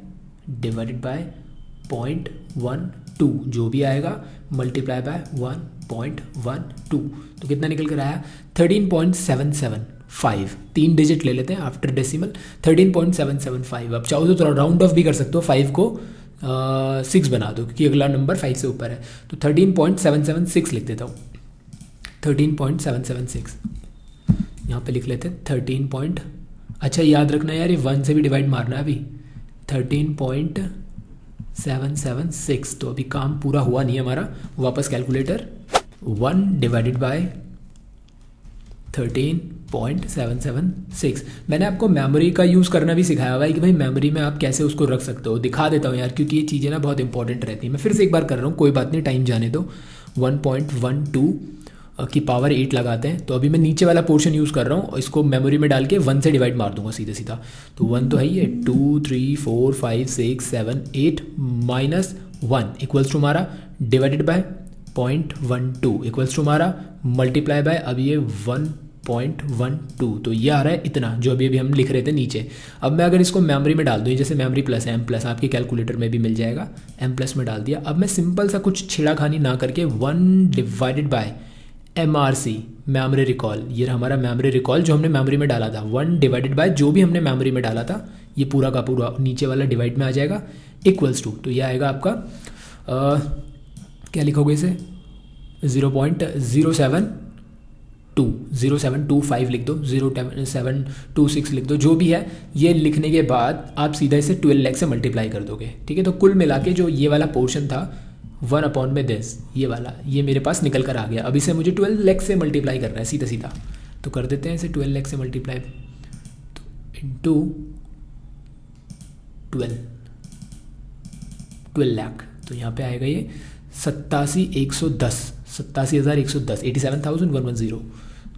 0.12 जो भी आएगा मल्टीप्लाई बाय 1.12, तो कितना निकल कर आया 13.775। 3 डिजिट ले लेते हैं आफ्टर डेसिमल, 13.775। अब चाहो तो राउंड ऑफ भी कर सकते हो, 5 को 6 बना दो क्योंकि अगला नंबर 5 से ऊपर है। तो 13.776 लिख देता हूँ, 13.776 यहाँ पे लिख लेते हैं 13. अच्छा याद रखना यार, ये 1 से भी डिवाइड मारना है अभी। 13.776, तो अभी काम पूरा हुआ नहीं है हमारा। वापस कैलकुलेटर, 1 डिवाइडेड बाय 13.776। मैंने आपको मेमोरी का यूज़ करना भी सिखाया हुआ है कि भाई मेमोरी में आप कैसे उसको रख सकते हो। दिखा देता हूँ यार, क्योंकि ये चीज़ें ना बहुत इंपॉर्टेंट रहती हैं। मैं फिर से एक बार कर रहा हूँ, कोई बात नहीं, टाइम जाने दो। 1.12 की पावर 8 लगाते हैं। तो अभी मैं नीचे वाला पोर्शन यूज़ कर रहा हूँ और इसको मेमोरी में डाल के 1 से डिवाइड मार दूंगा सीधा सीधा। तो 1 तो है ही है, 2 3 4 5 6 7 8 -1 इक्वल्स टू हमारा डिवाइडेड बाय 0.12 इक्वल्स टू हमारा मल्टीप्लाई बाय, अब ये 1.12, तो ये आ रहा है इतना जो अभी हम लिख रहे थे नीचे। अब मैं अगर इसको मेमोरी में डाल दूँ, जैसे मेमोरी प्लस M प्लस आपके कैलकुलेटर में भी मिल जाएगा, M प्लस में डाल दिया। अब मैं सिंपल सा कुछ छेड़ाखानी ना करके 1 divided by MRC memory recall, ये हमारा मेमोरी रिकॉल जो हमने मेमोरी में डाला था, 1 डिवाइडेड बाय जो भी हमने मेमोरी में डाला था, ये पूरा का पूरा नीचे वाला डिवाइड में आ जाएगा, इक्वल्स टू, तो ये आएगा आपका क्या लिखोगे इसे 0.0725 लिख दो, 0.726 लिख दो, जो भी है। ये लिखने के बाद आप सीधा इसे 12 लाख से मल्टीप्लाई कर दोगे। ठीक है, तो कुल मिला के जो ये वाला पोर्शन था 1 अपॉन में दिस, ये वाला, ये मेरे पास निकल कर आ गया। अब इसे मुझे 12 लाख से मल्टीप्लाई करना है सीधा सीधा, तो कर देते हैं इसे 12 लाख से मल्टीप्लाई, तो इंटू 12 लाख, तो यहाँ पे आएगा ये 87,110, 87,110,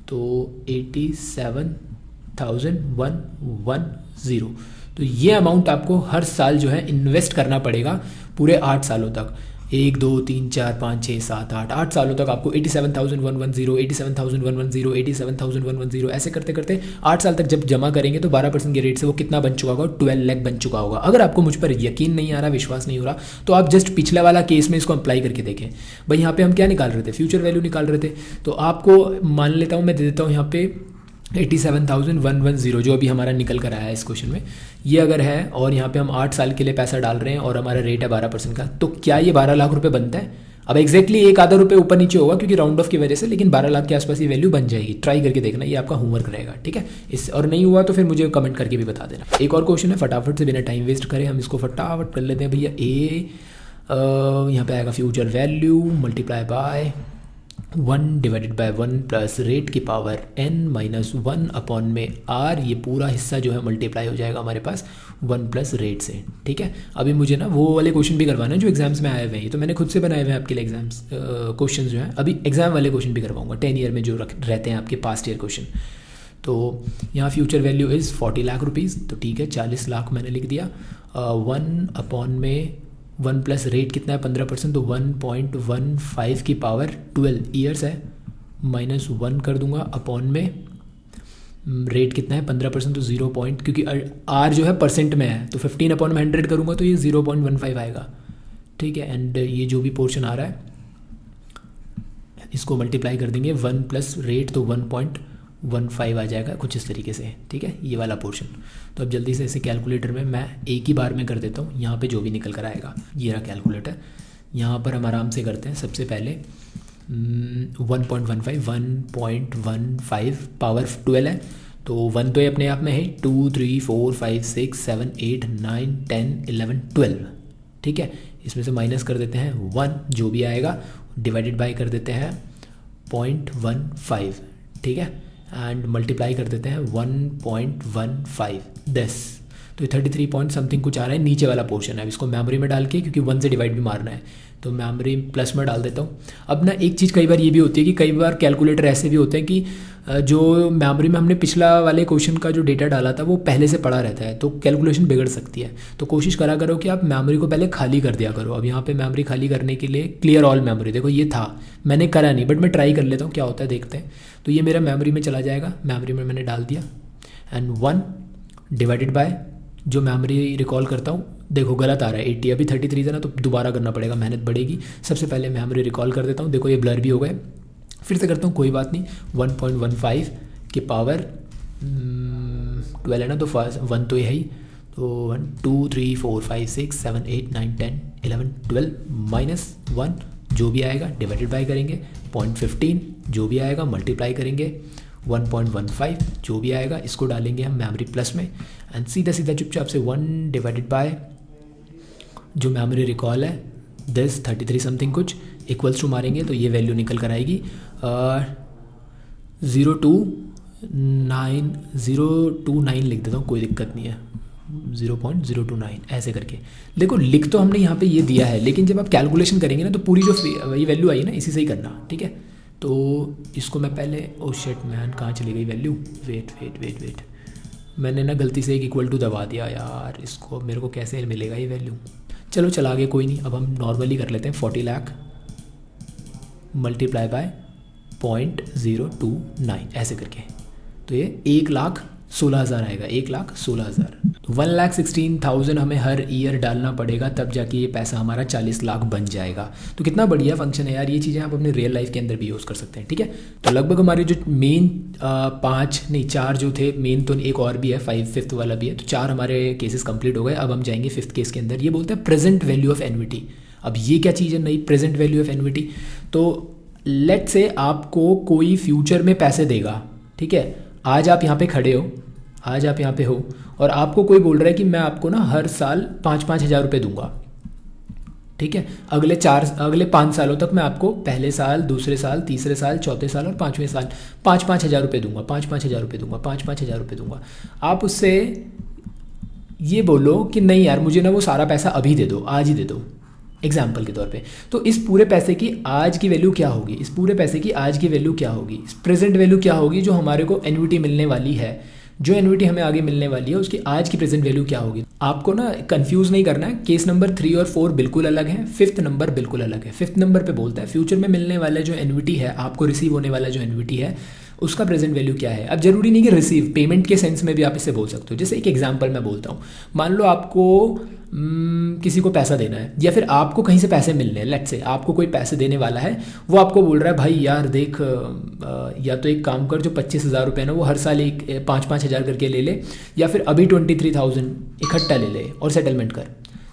तो 87,110। तो ये अमाउंट आपको हर साल जो है इन्वेस्ट करना पड़ेगा पूरे 8 सालों तक, 1 2 3 4 5 6 7 8 सालों तक आपको 87,110, 87,110, 87,110, ऐसे करते करते 8 साल तक जब जमा करेंगे तो 12% के रेट से वो कितना बन चुका होगा, 12 लाख बन चुका होगा। अगर आपको मुझ पर यकीन नहीं आ रहा, विश्वास नहीं हो रहा, तो आप जस्ट पिछले वाला केस में इसको अप्लाई करके देखें। भाई यहाँ पे हम क्या निकाल रहे थे, फ्यूचर वैल्यू निकाल रहे थे, तो आपको मान लेता हूँ मैं दे देता हूँ यहाँ पे 87,110 जो अभी हमारा निकल कर आया है इस क्वेश्चन में, ये अगर है और यहाँ पे हम 8 साल के लिए पैसा डाल रहे हैं और हमारा रेट है 12% का, तो क्या ये 12 लाख रुपए बनता है? अब एग्जैक्टली एक आधा रुपये ऊपर नीचे होगा क्योंकि राउंड ऑफ की वजह से, लेकिन 12 लाख के आसपास ये वैल्यू बन जाएगी। ट्राई करके देखना, ये आपका होमवर्क रहेगा, ठीक है। इस और नहीं हुआ तो फिर मुझे कमेंट करके भी बता देना। एक और क्वेश्चन है, फटाफट से बिना टाइम वेस्ट करें हम इसको फटाफट कर लेते हैं भैया। यहाँ पे आएगा future value multiply by 1 divided by 1 plus rate की पावर n माइनस 1 अपॉन में r, ये पूरा हिस्सा जो है मल्टीप्लाई हो जाएगा हमारे पास 1 प्लस रेट से, ठीक है। अभी मुझे ना वो वाले क्वेश्चन भी करवाना है जो एग्जाम्स में आए हुए हैं, ये तो मैंने खुद से बनाए हुए हैं आपके लिए एग्जाम्स क्वेश्चन जो हैं। अभी एग्जाम वाले क्वेश्चन भी करवाऊंगा 10 ईयर में जो रहते हैं आपके पास्ट ईयर क्वेश्चन। तो यहाँ future value is 40 lakh rupees, तो ठीक है 40 लाख मैंने लिख दिया। 1 अपॉन में 1 प्लस रेट कितना है 15%, तो 1.15 की पावर 12 ईयर्स है, माइनस 1 कर दूंगा अपॉन में रेट कितना है 15%, तो 0 पॉइंट, क्योंकि आर जो है परसेंट में है तो 15 अपॉन में 100 करूँगा तो ये 0.15 आएगा, ठीक है। एंड ये जो भी पोर्शन आ रहा है इसको मल्टीप्लाई कर देंगे 1 प्लस रेट, तो 1.15 आ जाएगा कुछ इस तरीके से, ठीक है, ये वाला पोर्शन। तो अब जल्दी से इसे कैलकुलेटर में मैं एक ही बार में कर देता हूँ, यहाँ पे जो भी निकल कर आएगा। ये रहा कैलकुलेटर, यहाँ पर हम आराम से करते हैं। सबसे पहले 1.15 पावर 12 है, तो 1 तो ये अपने आप में है, 2 3 4 5 6 7 8 9 10 11 12, ठीक है। इसमें से माइनस कर देते हैं 1 जो भी आएगा, डिवाइडेड बाय कर देते हैं 0.15, ठीक है, एंड मल्टीप्लाई कर देते हैं 1.15 10, तो 33 पॉइंट समथिंग कुछ आ रहा है, नीचे वाला पोर्शन है। अब इसको मेमोरी में डाल के, क्योंकि 1 से डिवाइड भी मारना है, तो मेमोरी प्लस में डाल देता हूँ। अब ना एक चीज़ कई बार ये भी होती है कि कई बार कैलकुलेटर ऐसे भी होते हैं कि जो मेमोरी में हमने पिछला वाले क्वेश्चन का जो डेटा डाला था वो पहले से पड़ा रहता है, तो कैलकुलेशन बिगड़ सकती है। तो कोशिश करा करो कि आप मेमोरी को पहले खाली कर दिया करो। अब यहाँ पे मेमोरी खाली करने के लिए क्लियर ऑल मेमोरी, देखो ये था, मैंने करा नहीं बट मैं ट्राई कर लेता हूँ क्या होता है, देखते हैं। तो ये मेरा मेमोरी में चला जाएगा, मेमोरी में मैंने डाल दिया, एंड 1 डिवाइडेड बाय जो मेमोरी रिकॉल करता हूँ, देखो गलत आ रहा है 80, अभी 33 था ना, तो दोबारा करना पड़ेगा, मेहनत बढ़ेगी। सबसे पहले मेमोरी रिकॉल कर देता हूँ, देखो ये ब्लर भी हो गए, फिर से करता हूँ, कोई बात नहीं। 1.15 की पावर 12 है ना, तो 1 तो यही, तो 1 2 3 4 5 6 7 8 9 10 11 12 माइनस 1 जो भी आएगा डिवाइडेड बाय करेंगे 0.15 जो भी आएगा मल्टीप्लाई करेंगे 1.15 जो भी आएगा, इसको डालेंगे हम मेमोरी प्लस में, एंड सीधा सीधा चुपचाप से 1 डिवाइडेड बाय जो मेमोरी रिकॉल है दिस 33 समथिंग कुछ इक्वल्स टू मारेंगे, तो ये वैल्यू निकल कर आएगी 0.029 लिख देता हूँ, कोई दिक्कत नहीं है, 0.029 ऐसे करके। देखो लिख तो हमने यहाँ पे ये दिया है, लेकिन जब आप कैलकुलेशन करेंगे ना तो पूरी जो ये वैल्यू आई ना इसी से ही करना, ठीक है। तो इसको मैं पहले, ओ शिट मैन कहाँ चली गई वैल्यू, वेट मैंने ना गलती से एक इक्वल टू दबा दिया यार, इसको मेरे को कैसे मिलेगा ये वैल्यू। चलो चला गया, कोई नहीं। अब हम नॉर्मली कर लेते हैं 40 लाख मल्टीप्लाई बाय 0.029 ऐसे करके, तो ये 1,16,000 आएगा, 1,16,000। 1,16,000 हमें हर ईयर डालना पड़ेगा, तब जाके ये पैसा हमारा 40 लाख बन जाएगा। तो कितना बढ़िया फंक्शन है यार, ये चीज़ें आप अपने रियल लाइफ के अंदर भी यूज़ कर सकते हैं, ठीक है। तो लगभग हमारे जो मेन 4 जो थे मेन, तो एक और भी है 5th वाला भी है, तो 4 हमारे केसेस कंप्लीट हो गए। अब हम जाएंगे 5th केस के अंदर, ये बोलते हैं प्रेजेंट वैल्यू ऑफ एन्युटी। अब ये क्या चीज़ है, नई प्रेजेंट वैल्यू ऑफ एन्युटी। तो लेट से आपको कोई फ्यूचर में पैसे देगा, ठीक है। आज आप यहाँ पे खड़े हो, आज आप यहाँ पे हो, और आपको कोई बोल रहा है कि मैं आपको ना हर साल 5-5 हज़ार रुपये दूंगा, ठीक है। अगले 5 सालों तक मैं आपको पहले साल, दूसरे साल, तीसरे साल, चौथे साल और 5वें साल 5,000 रुपये दूंगा, 5,000 रुपये दूंगा, 5,000 रुपये दूंगा। आप उससे ये बोलो कि नहीं यार मुझे ना वो सारा पैसा अभी दे दो, आज ही दे दो, एग्जाम्पल के तौर पे। तो इस पूरे पैसे की आज की वैल्यू क्या होगी, इस पूरे पैसे की आज की वैल्यू क्या होगी, प्रेजेंट वैल्यू क्या होगी जो हमारे को एन्युटी मिलने वाली है, जो एन्युटी हमें आगे मिलने वाली है उसकी आज की प्रेजेंट वैल्यू क्या होगी। आपको ना कंफ्यूज नहीं करना है, केस नंबर 3 और 4 बिल्कुल अलग है, 5th नंबर बिल्कुल अलग है। 5th नंबर पे बोलता है फ्यूचर में मिलने वाला जो एन्युटी है, आपको रिसीव होने वाला जो एन्युटी है उसका प्रेजेंट वैल्यू क्या है। अब जरूरी नहीं कि रिसीव, पेमेंट के सेंस में भी आप इसे बोल सकते हो। जैसे एक एग्जांपल मैं बोलता हूँ, मान लो आपको किसी को पैसा देना है या फिर आपको कहीं से पैसे मिलने हैं, लेट्स से आपको कोई पैसे देने वाला है, वो आपको बोल रहा है भाई यार देख या तो एक काम कर, जो 25,000 रुपये ना वो हर साल एक 5-5 हज़ार करके ले ले, या फिर अभी 23,000 इकट्ठा ले ले और सेटलमेंट कर,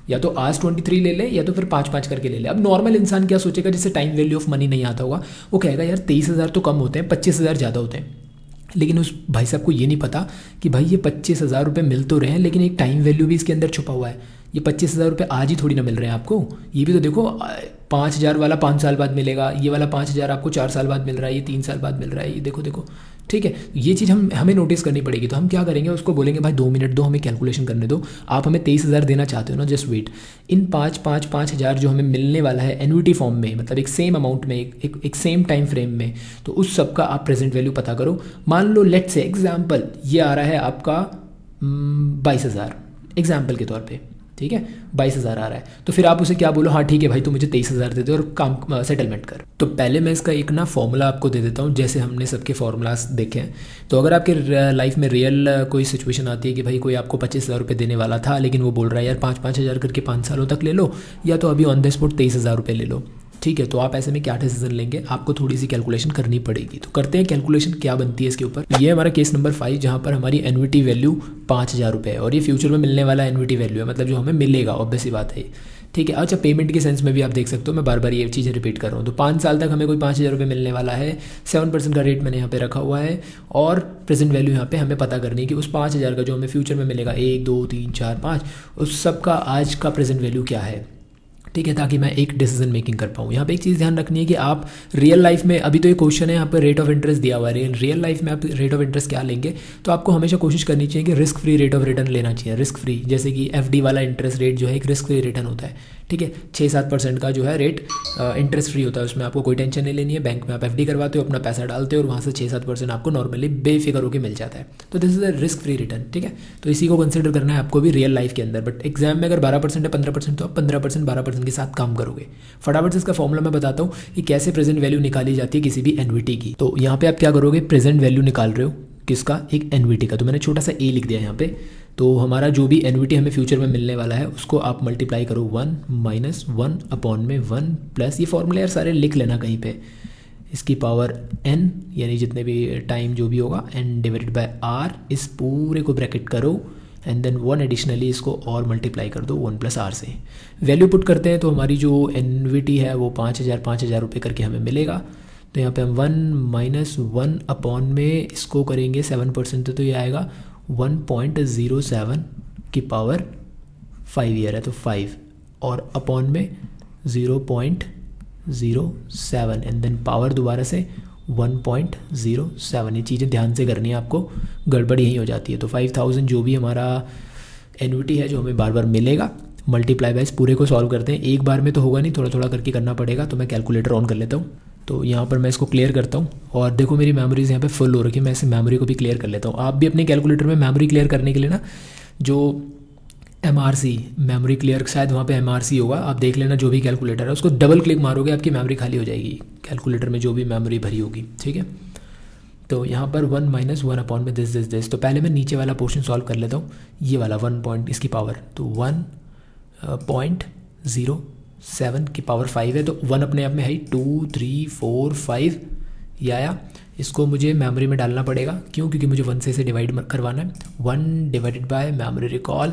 या तो आज 23 ले ले या तो फिर 5-5 करके ले ले। अब नॉर्मल इंसान क्या सोचेगा, जिससे टाइम वैल्यू ऑफ मनी नहीं आता होगा, वो कहेगा यार 23,000 तो कम होते हैं, 25,000 ज़्यादा होते हैं। लेकिन उस भाई साहब को ये नहीं पता कि भाई ये 25,000 रुपये मिल तो रहे हैं, लेकिन एक टाइम वैल्यू भी इसके अंदर छुपा हुआ है। ये 25,000 रुपये आज ही थोड़ी ना मिल रहे हैं आपको, ये भी तो देखो 5,000 वाला 5 साल बाद मिलेगा, ये वाला 5,000 आपको 4 साल बाद मिल रहा है, ये 3 साल बाद मिल रहा है, ये देखो। ठीक है, ये चीज़ हमें नोटिस करनी पड़ेगी। तो हम क्या करेंगे, उसको बोलेंगे भाई 2 मिनट दो, हमें कैलकुलेशन करने दो, आप हमें 23,000 देना चाहते हो ना, जस्ट वेट। इन 5,000 जो हमें मिलने वाला है एन्युटी फॉर्म में, मतलब एक सेम अमाउंट में, एक सेम टाइम फ्रेम में, तो उस सब का आप प्रेजेंट वैल्यू पता करो। मान लो लेट्स से एग्जाम्पल ये आ रहा है आपका 22,000 एग्जाम्पल के तौर पे, ठीक है 22,000 आ रहा है, तो फिर आप उसे क्या बोलो, हाँ ठीक है भाई तू मुझे 23,000 दे दे और काम सेटलमेंट कर। तो पहले मैं इसका एक ना फॉर्मूला आपको दे देता हूँ, जैसे हमने सबके फार्मूलाज देखे हैं। तो अगर आपके लाइफ में रियल कोई सिचुएशन आती है कि भाई कोई आपको 25,000 रुपये देने वाला था, लेकिन वो बोल रहा है यार 5-5 हज़ार करके 5 सालों तक ले लो, या तो अभी ऑन द स्पॉट 23,000 रुपये ले लो, ठीक है। तो आप ऐसे में क्या डिसीजन लेंगे, आपको थोड़ी सी कैलकुलेशन करनी पड़ेगी। तो करते हैं कैलकुलेशन क्या बनती है इसके ऊपर। ये हमारा केस नंबर 5, जहाँ पर हमारी एन्युटी वैल्यू 5,000 रुपये है और ये फ्यूचर में मिलने वाला एन्युटी वैल्यू है, मतलब जो हमें मिलेगा, ऑब्वियस सी बात है, ठीक है। अच्छा पेमेंट के सेंस में भी आप देख सकते हो, मैं बार बार ये चीज़ें रिपीट कर रहा हूँ। तो 5 साल तक हमें कोई 5,000 रुपये मिलने वाला है, 7% का रेट मैंने यहाँ पे रखा हुआ है, और प्रेजेंट वैल्यू यहाँ पे हमें पता करनी है कि उस 5,000 का जो हमें फ्यूचर में मिलेगा 1, 2, 3, 4, 5, उस सब का आज का प्रेजेंट वैल्यू क्या है, ठीक है, ताकि मैं एक डिसीजन मेकिंग कर पाऊँ। यहाँ पे एक चीज़ ध्यान रखनी है कि आप रियल लाइफ में, अभी तो ये क्वेश्चन है यहाँ पर रेट ऑफ इंटरेस्ट दिया हुआ है, रियल लाइफ में आप रेट ऑफ इंटरेस्ट क्या लेंगे, तो आपको हमेशा कोशिश करनी चाहिए कि risk free rate of return लेना चाहिए। रिस्क फ्री, जैसे कि FD वाला इंटरेस्ट रेट जो है एक रिस्क फ्री रिटर्न होता है, ठीक है, 6-7% का जो है रेट इंटरेस्ट फ्री होता है, उसमें आपको कोई टेंशन नहीं लेनी है। बैंक में आप FD करवाते हो, अपना पैसा डालते हो और वहाँ से 6-7% आपको नॉर्मली बेफिक्र होकर मिल जाता है। तो this is a risk free return, ठीक है। तो इसी को कंसिडर करना है आपको भी रियल लाइफ के अंदर। बट एग्जाम में अगर 12% है 15%, तो आप 15% 12% के साथ काम करोगे। फटाफट से इसका फॉर्मूला मैं बताता हूँ कि कैसे प्रेजेंट वैल्यू निकाली जाती है किसी भी एन्युटी की। तो यहाँ पे आप क्या करोगे, प्रेजेंट वैल्यू निकाल रहे हो किसका, एक एन्युटी का। तो मैंने छोटा सा ए लिख दिया यहाँ पे। तो हमारा जो भी एन्युटी हमें फ्यूचर में मिलने वाला है उसको आप मल्टीप्लाई करो 1 - 1 अपॉन में 1 प्लस, ये फॉर्मूले यार सारे लिख लेना कहीं पे, इसकी पावर n, यानी जितने भी टाइम जो भी होगा n डिवाइडेड बाय r, इस पूरे को ब्रैकेट करो एंड देन 1 एडिशनली इसको और मल्टीप्लाई कर दो 1 + r से। वैल्यू पुट करते हैं तो हमारी जो एन्युटी है वो 5,000 रुपये करके हमें मिलेगा। तो यहाँ पे हम 1 - 1 अपॉन में इसको करेंगे 7%, तो ये आएगा 1.07 की पावर 5 ईयर है तो 5, और अपॉन में 0.07 एंड देन पावर दोबारा से 1.07। ये चीज़ें ध्यान से करनी है आपको, गड़बड़ यही हो जाती है। तो 5,000 जो भी हमारा एन्युटी है जो हमें बार बार मिलेगा, मल्टीप्लाई बाय इस पूरे को सॉल्व करते हैं। एक बार में तो होगा नहीं, थोड़ा थोड़ा करके करना पड़ेगा। तो मैं कैलकुलेटर ऑन कर लेता हूँ। तो यहाँ पर मैं इसको क्लियर करता हूँ और देखो मेरी मेमोरीज यहाँ पे फुल हो रखी है, मैं इसे मेमोरी को भी क्लियर कर लेता हूँ। आप भी अपने कैलकुलेटर में मेमोरी क्लियर करने के लिए ना, जो MRC मेमोरी क्लियर, शायद वहाँ पे MRC होगा, आप देख लेना जो भी कैलकुलेटर है, उसको डबल क्लिक मारोगे आपकी मेमोरी खाली हो जाएगी कैलकुलेटर में जो भी मेमोरी भरी होगी, ठीक है। तो यहाँ पर 1 - 1 अपॉन में दिस। तो पहले मैं नीचे वाला पोर्शन सॉल्व कर लेता हूँ, ये वाला 1 पॉइंट इसकी पावर, तो 1.07 की पावर 5 है, तो 1 अपने आप में है 2, 3, 4, 5 ये आया। इसको मुझे मेमोरी में डालना पड़ेगा, क्यों, क्योंकि मुझे 1 से इसे डिवाइड करवाना है। 1 divided by memory recall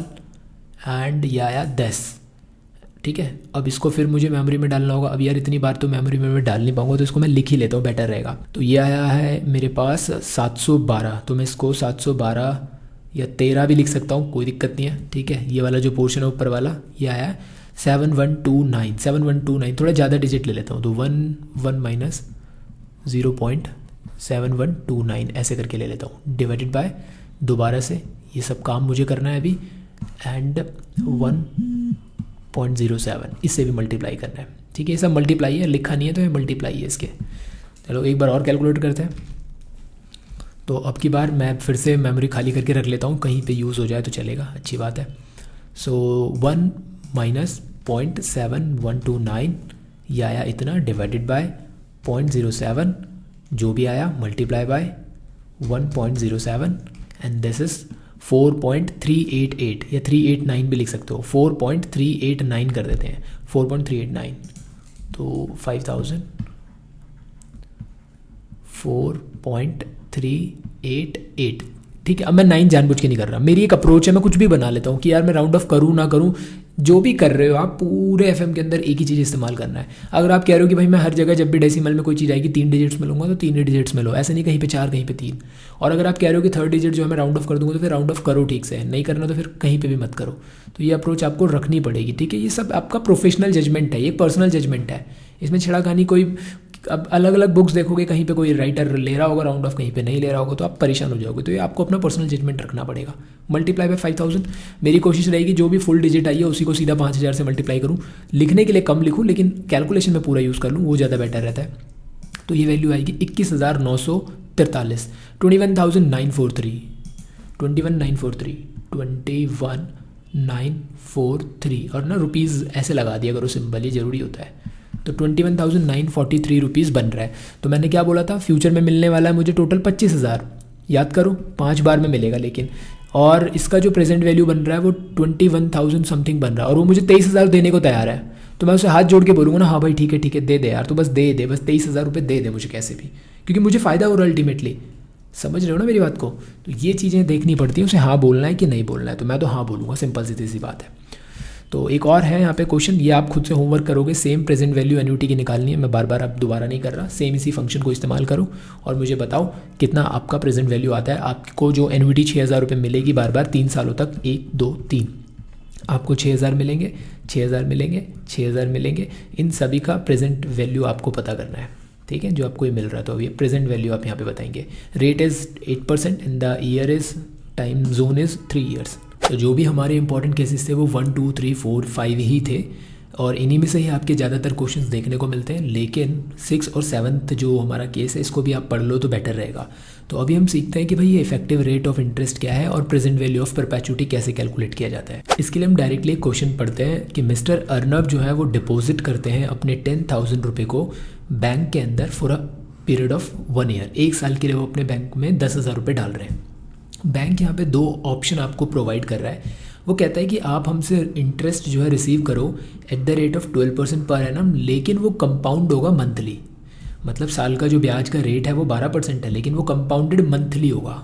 and ये आया 10, ठीक है। अब इसको फिर मुझे मेमोरी में डालना होगा। अब यार इतनी बार तो मेमोरी में मैं डाल नहीं पाऊंगा, तो इसको मैं लिख ही लेता हूँ, बेटर रहेगा। तो ये आया है मेरे पास 712, तो मैं इसको 712 या 13 भी लिख सकता हूँ, कोई दिक्कत नहीं है, ठीक है। ये वाला जो पोर्शन है ऊपर वाला ये आया है 7129 थोड़ा ज़्यादा डिजिट ले लेता हूँ, तो 1 माइनस 0.7129 ऐसे करके ले लेता हूँ, डिवाइडेड बाय दोबारा से ये सब काम मुझे करना है अभी, एंड 1.07 इससे भी मल्टीप्लाई करना है। ठीक है, ये सब मल्टीप्लाई है, लिखा नहीं है तो ये मल्टीप्लाई है इसके। चलो एक बार और कैलकुलेट करते हैं। तो अब की बार मैं फिर से मेमोरी खाली करके रख लेता हूँ, कहीं पे यूज़ हो जाए तो चलेगा, अच्छी बात है। सो 1 माइनस 0.7129 ये आया इतना, डिवाइडेड बाय 0.07 जो भी आया, multiply by 1.07 and this is 4.388 या 389 भी लिख सकते हो, 4.389 कर देते हैं, 4.389 तो 5000 4.388। ठीक है, अब मैं 9 जानबूझ के नहीं कर रहा, मेरी एक अप्रोच है, मैं कुछ भी बना लेता हूँ कि यार मैं राउंड ऑफ करूँ ना करूँ, जो भी कर रहे हो आप पूरे एफएम के अंदर एक ही चीज़ इस्तेमाल करना है। अगर आप कह रहे हो कि भाई मैं हर जगह जब भी डेसिमल में कोई चीज़ आएगी 3 डिजिट्स में लूँगा तो 3 डिजिट्स में लो, ऐसे नहीं कहीं पे 4 कहीं पे 3। और अगर आप कह रहे हो कि थर्ड डिजिट जो है मैं राउंड ऑफ कर दूँगा तो फिर राउंड ऑफ करो ठीक से, नहीं करना तो फिर कहीं पर भी मत करो। तो ये अप्रोच आपको रखनी पड़ेगी। ठीक है, ये सब आपका प्रोफेशनल जजमेंट है, ये पर्सनल जजमेंट है, इसमें छेड़ाखानी कोई। अब अलग अलग बुक्स देखोगे, कहीं पे कोई राइटर ले रहा होगा राउंड ऑफ, कहीं पे नहीं ले रहा होगा, तो आप परेशान हो जाओगे। तो ये आपको अपना पर्सनल जजमेंट रखना पड़ेगा। मल्टीप्लाई बाय 5000 मेरी कोशिश रहेगी जो भी फुल डिजिट आई है उसी को सीधा 5000 से मल्टीप्लाई करूँ, लिखने के लिए कम लिखूँ लेकिन कैलकुलेशन में पूरा यूज़ कर लूँ, वो ज़्यादा बेटर रहता है। तो ये वैल्यू आएगी 21,943, 21,943, 21,943 और ना रुपीज़ ऐसे लगा दिया करो सिंबल, ये ज़रूरी होता है। तो 21,943 रुपीज़ बन रहा है। तो मैंने क्या बोला था, फ्यूचर में मिलने वाला है मुझे टोटल 25,000, याद करो 5 बार में मिलेगा लेकिन, और इसका जो प्रेजेंट वैल्यू बन रहा है वो 21,000 समथिंग बन रहा है, और वो मुझे 23,000 देने को तैयार है। तो मैं उसे हाथ जोड़ के बोलूँगा ना, हाँ भाई ठीक है दे दे यार, तो बस दे बस 23,000 रुपये दे दे मुझे कैसे भी, क्योंकि मुझे फ़ायदा हो रहा है अल्टीमेटली। समझ रहे हो ना मेरी बात को? तो ये चीज़ें देखनी पड़ती हैं, उसे हाँ बोलना है कि नहीं बोलना है। तो मैं तो हाँ बोलूँगा, सिंपल सी बात है। तो एक और है यहाँ पे क्वेश्चन, ये आप खुद से होमवर्क करोगे, सेम प्रेजेंट वैल्यू एन्युटी की निकालनी है। मैं बार बार अब दोबारा नहीं कर रहा, सेम इसी फंक्शन को इस्तेमाल करो और मुझे बताओ कितना आपका प्रेजेंट वैल्यू आता है। आपको जो एन्युटी 6,000 रुपये मिलेगी बार बार 3 सालों तक, 1 2 3, आपको 6,000 मिलेंगे, 6,000 मिलेंगे, 6,000 मिलेंगे। इन सभी का प्रेजेंट वैल्यू आपको पता करना है। ठीक है, जो आपको ये मिल रहा है, तो ये प्रेजेंट वैल्यू आप यहाँ पे बताएंगे। Rate is 8% in the year is, time zone is 3 years. तो जो भी हमारे इंपॉर्टेंट केसेस थे वो 1 2 3 4 5 ही थे, और इन्हीं में से ही आपके ज़्यादातर क्वेश्चंस देखने को मिलते हैं। लेकिन 6 और 7th जो हमारा केस है इसको भी आप पढ़ लो तो बेटर रहेगा। तो अभी हम सीखते हैं कि भाई ये इफेक्टिव रेट ऑफ इंटरेस्ट क्या है और प्रेजेंट वैल्यू ऑफ परपेचुइटी कैसे कैलकुलेट किया जाता है। इसके लिए हम डायरेक्टली क्वेश्चन पढ़ते हैं कि मिस्टर अर्नब जो है वो डिपॉजिट करते हैं अपने 10,000 रुपये को बैंक के अंदर for a period of 1 year. 1 साल के लिए वो अपने बैंक में 10,000 रुपये डाल रहे हैं। बैंक यहाँ पे 2 ऑप्शन आपको प्रोवाइड कर रहा है। वो कहता है कि आप हमसे इंटरेस्ट जो है रिसीव करो at the rate of 12% per annum, लेकिन वो कंपाउंड होगा मंथली। मतलब साल का जो ब्याज का रेट है वो 12% है, लेकिन वो कंपाउंडेड मंथली होगा।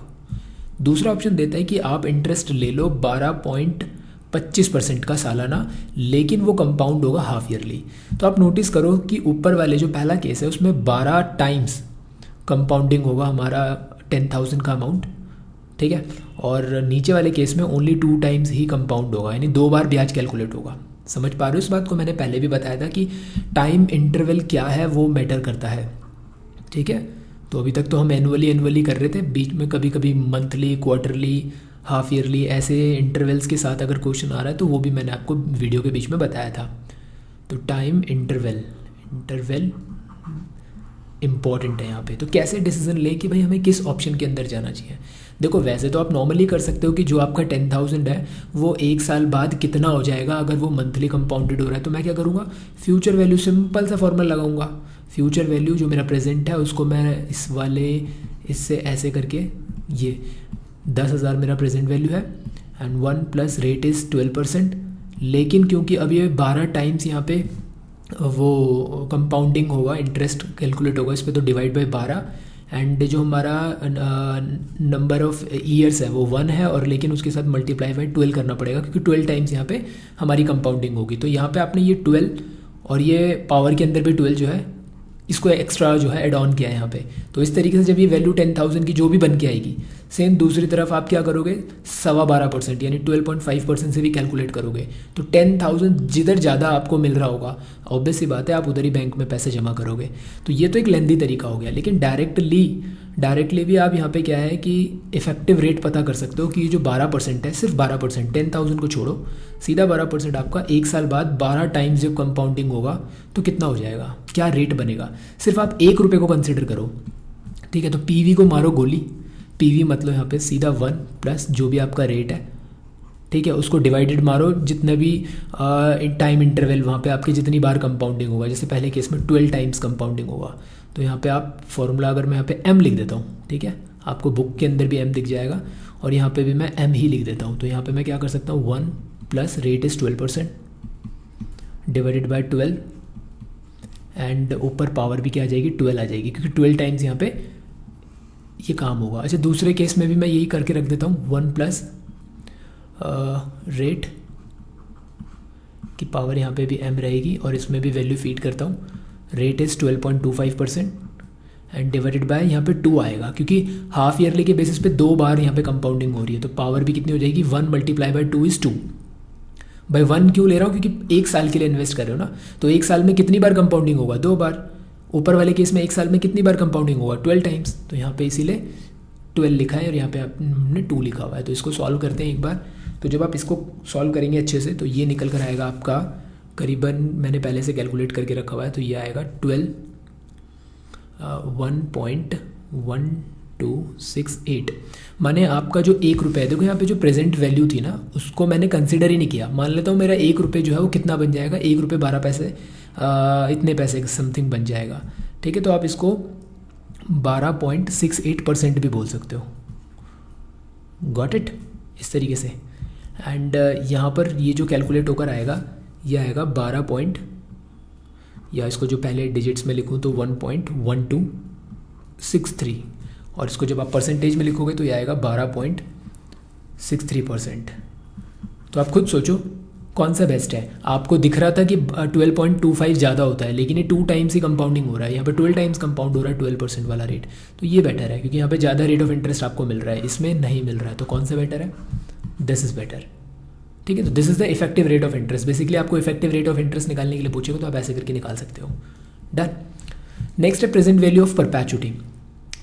दूसरा ऑप्शन देता है कि आप इंटरेस्ट ले लो 12.25% का सालाना, लेकिन वो कंपाउंड होगा हाफ ईयरली। तो आप नोटिस करो कि ऊपर वाले जो पहला केस है उसमें 12 टाइम्स कंपाउंडिंग होगा हमारा 10,000 का अमाउंट, ठीक है, और नीचे वाले केस में ओनली 2 टाइम्स ही कंपाउंड होगा, यानी 2 बार ब्याज कैलकुलेट होगा। समझ पा रहे हो इस बात को? मैंने पहले भी बताया था कि टाइम इंटरवल क्या है वो मैटर करता है। ठीक है, तो अभी तक तो हम एनुअली कर रहे थे, बीच में कभी कभी मंथली, क्वार्टरली, हाफ ईयरली ऐसे इंटरवल्स के साथ अगर क्वेश्चन आ रहा है तो वो भी मैंने आपको वीडियो के बीच में बताया था। तो टाइम इंटरवल इम्पॉर्टेंट है यहाँ पे। तो कैसे डिसीजन ले कि भाई हमें किस ऑप्शन के अंदर जाना चाहिए। देखो वैसे तो आप नॉर्मली कर सकते हो कि जो आपका 10,000 है वो 1 साल बाद कितना हो जाएगा अगर वो मंथली कंपाउंडेड हो रहा है। तो मैं क्या करूँगा, फ्यूचर वैल्यू, सिंपल सा फॉर्मूला लगाऊंगा। फ्यूचर वैल्यू जो मेरा प्रेजेंट है उसको मैं इससे ऐसे करके, ये 10,000 मेरा प्रेजेंट वैल्यू है एंड 1 प्लस रेट इज़ 12%, लेकिन क्योंकि अब ये 12 टाइम्स यहाँ पे वो कंपाउंडिंग होगा, इंटरेस्ट कैलकुलेट होगा इस पर, तो डिवाइड बाई 12 एंड जो हमारा नंबर ऑफ ईयर्स है वो 1 है, और लेकिन उसके साथ मल्टीप्लाई बाई 12 करना पड़ेगा क्योंकि 12 टाइम्स यहाँ पे हमारी कंपाउंडिंग होगी। तो यहाँ पे आपने ये 12 और ये पावर के अंदर भी 12 जो है इसको एक्स्ट्रा जो है एड ऑन किया है यहाँ पे। तो इस तरीके से जब ये वैल्यू 10,000 की जो भी बन के आएगी, सेम दूसरी तरफ आप क्या करोगे 12.5% यानी 12.5% से भी कैलकुलेट करोगे। तो 10,000 जिधर ज़्यादा आपको मिल रहा होगा, ऑब्वियस सी बात है आप उधर ही बैंक में पैसे जमा करोगे। तो ये तो एक लेंदी तरीका हो गया, लेकिन डायरेक्टली भी आप यहाँ पे क्या है कि इफेक्टिव रेट पता कर सकते हो कि ये जो 12% है, सिर्फ 12%, 10,000 को छोड़ो, सीधा 12% आपका एक साल बाद 12 टाइम्स जब कंपाउंडिंग होगा तो कितना हो जाएगा, क्या रेट बनेगा। सिर्फ आप 1 रुपये को कंसिडर करो, ठीक है। तो पीवी को मारो गोली, पीवी मतलब यहाँ पे सीधा 1 प्लस जो भी आपका रेट है, ठीक है, उसको डिवाइडेड मारो जितना भी टाइम इंटरवल वहाँ पे आपके जितनी बार कंपाउंडिंग होगा। जैसे पहले केस में 12 टाइम्स कंपाउंडिंग होगा, तो यहाँ पे आप फॉर्मूला अगर मैं यहाँ पे m लिख देता हूँ, ठीक है, आपको बुक के अंदर भी m दिख जाएगा और यहाँ पे भी मैं m ही लिख देता हूँ। तो यहाँ पे मैं क्या कर सकता हूँ 1 plus rate is 12% divided by 12 and ऊपर पावर भी क्या आ जाएगी 12 आ जाएगी, क्योंकि 12 टाइम्स यहाँ पे ये काम होगा। अच्छा, दूसरे केस में भी मैं यही करके रख देता हूँ 1 प्लस रेट की पावर यहाँ पे भी m रहेगी और इसमें भी वैल्यू फीड करता हूँ, rate is 12.25% and divided by यहाँ पे 2 आएगा, क्योंकि हाफ ईयरली के बेसिस पे 2 बार यहाँ पे कंपाउंडिंग हो रही है। तो पावर भी कितनी हो जाएगी 1 मल्टीप्लाई बाय 2 इज़ 2। बाई 1 क्यों ले रहा हूँ, क्योंकि एक साल के लिए इन्वेस्ट कर रहे हो ना, तो एक साल में कितनी बार कंपाउंडिंग होगा 2 बार। ऊपर वाले केस में एक साल में कितनी बार कंपाउंडिंग होगा 12 टाइम्स, तो यहाँ पे इसीलिए 12 लिखा है और यहाँ पे आपने 2 लिखा हुआ है। तो इसको सॉल्व करते हैं एक बार। तो जब आप इसको सॉल्व करेंगे अच्छे से तो ये निकल कर आएगा आपका करीबन, मैंने पहले से कैलकुलेट करके रखा हुआ है, तो ये आएगा 1.1268। माने आपका जो 1 रुपये है, देखो यहाँ पे जो प्रेजेंट वैल्यू थी ना उसको मैंने कंसिडर ही नहीं किया। मान लेता हूँ मेरा 1 रुपये जो है वो कितना बन जाएगा, 1 रुपये 12 पैसे, इतने पैसे समथिंग बन जाएगा, ठीक है। तो आप इसको 12.68% भी बोल सकते हो, गॉट इट, इस तरीके से। एंड यहाँ पर ये जो कैलकुलेट होकर आएगा ये आएगा 12 या इसको जो पहले डिजिट्स में लिखूँ तो 1.1263 और इसको जब आप परसेंटेज में लिखोगे तो ये आएगा 12.63%। तो आप खुद सोचो कौन सा बेस्ट है। आपको दिख रहा था कि 12.25 ज़्यादा होता है, लेकिन ये 2 टाइम्स ही कंपाउंडिंग हो रहा है, यहाँ पे 12 टाइम्स कंपाउंड हो रहा है 12% वाला रेट। तो ये बेटर है क्योंकि यहाँ पे ज़्यादा रेट ऑफ इंटरेस्ट आपको मिल रहा है, इसमें नहीं मिल रहा है। तो कौन सा बेटर है, दिस इज़ बेटर, ठीक है। तो this is the effective rate of interest. Basically आपको इफेक्टिव रेट ऑफ इंटरेस्ट निकालने के लिए पूछेगा तो आप ऐसे करके निकाल सकते हो। डन। नेक्स्ट है प्रेजेंट वैल्यू ऑफ परपैचुटी।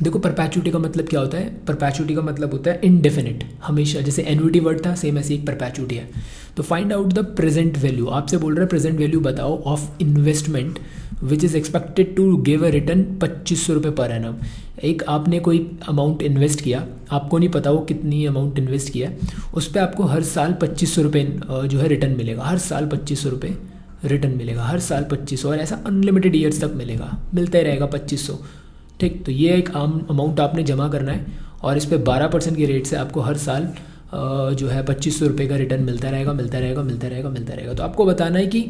देखो परपैचुटी का मतलब क्या होता है, परपैचुटी का मतलब होता है इनडेफिनिट, हमेशा। जैसे एन्युटी वर्ड था, सेम ऐसे एक परपैचुटी है। तो find out the present value, आपसे बोल रहा है प्रेजेंट वैल्यू बताओ of investment which is expected to give a return 2500 रुपये पर एनम। एक आपने कोई अमाउंट इन्वेस्ट किया, आपको नहीं पता वो कितनी अमाउंट इन्वेस्ट किया, उस पर आपको हर साल 2500 रुपये जो है रिटर्न मिलेगा, हर साल 2500 रुपये रिटर्न मिलेगा, हर साल 2500, और ऐसा अनलिमिटेड ईयर्स तक मिलेगा, मिलता ही रहेगा 2500, ठीक। तो ये एक आम अमाउंट आपने जमा करना है और इस पर 12% के रेट से आपको हर साल जो है 2500 रुपये का रिटर्न मिलता रहेगा, मिलता रहेगा, मिलता रहेगा, मिलता रहेगा। तो आपको बताना है कि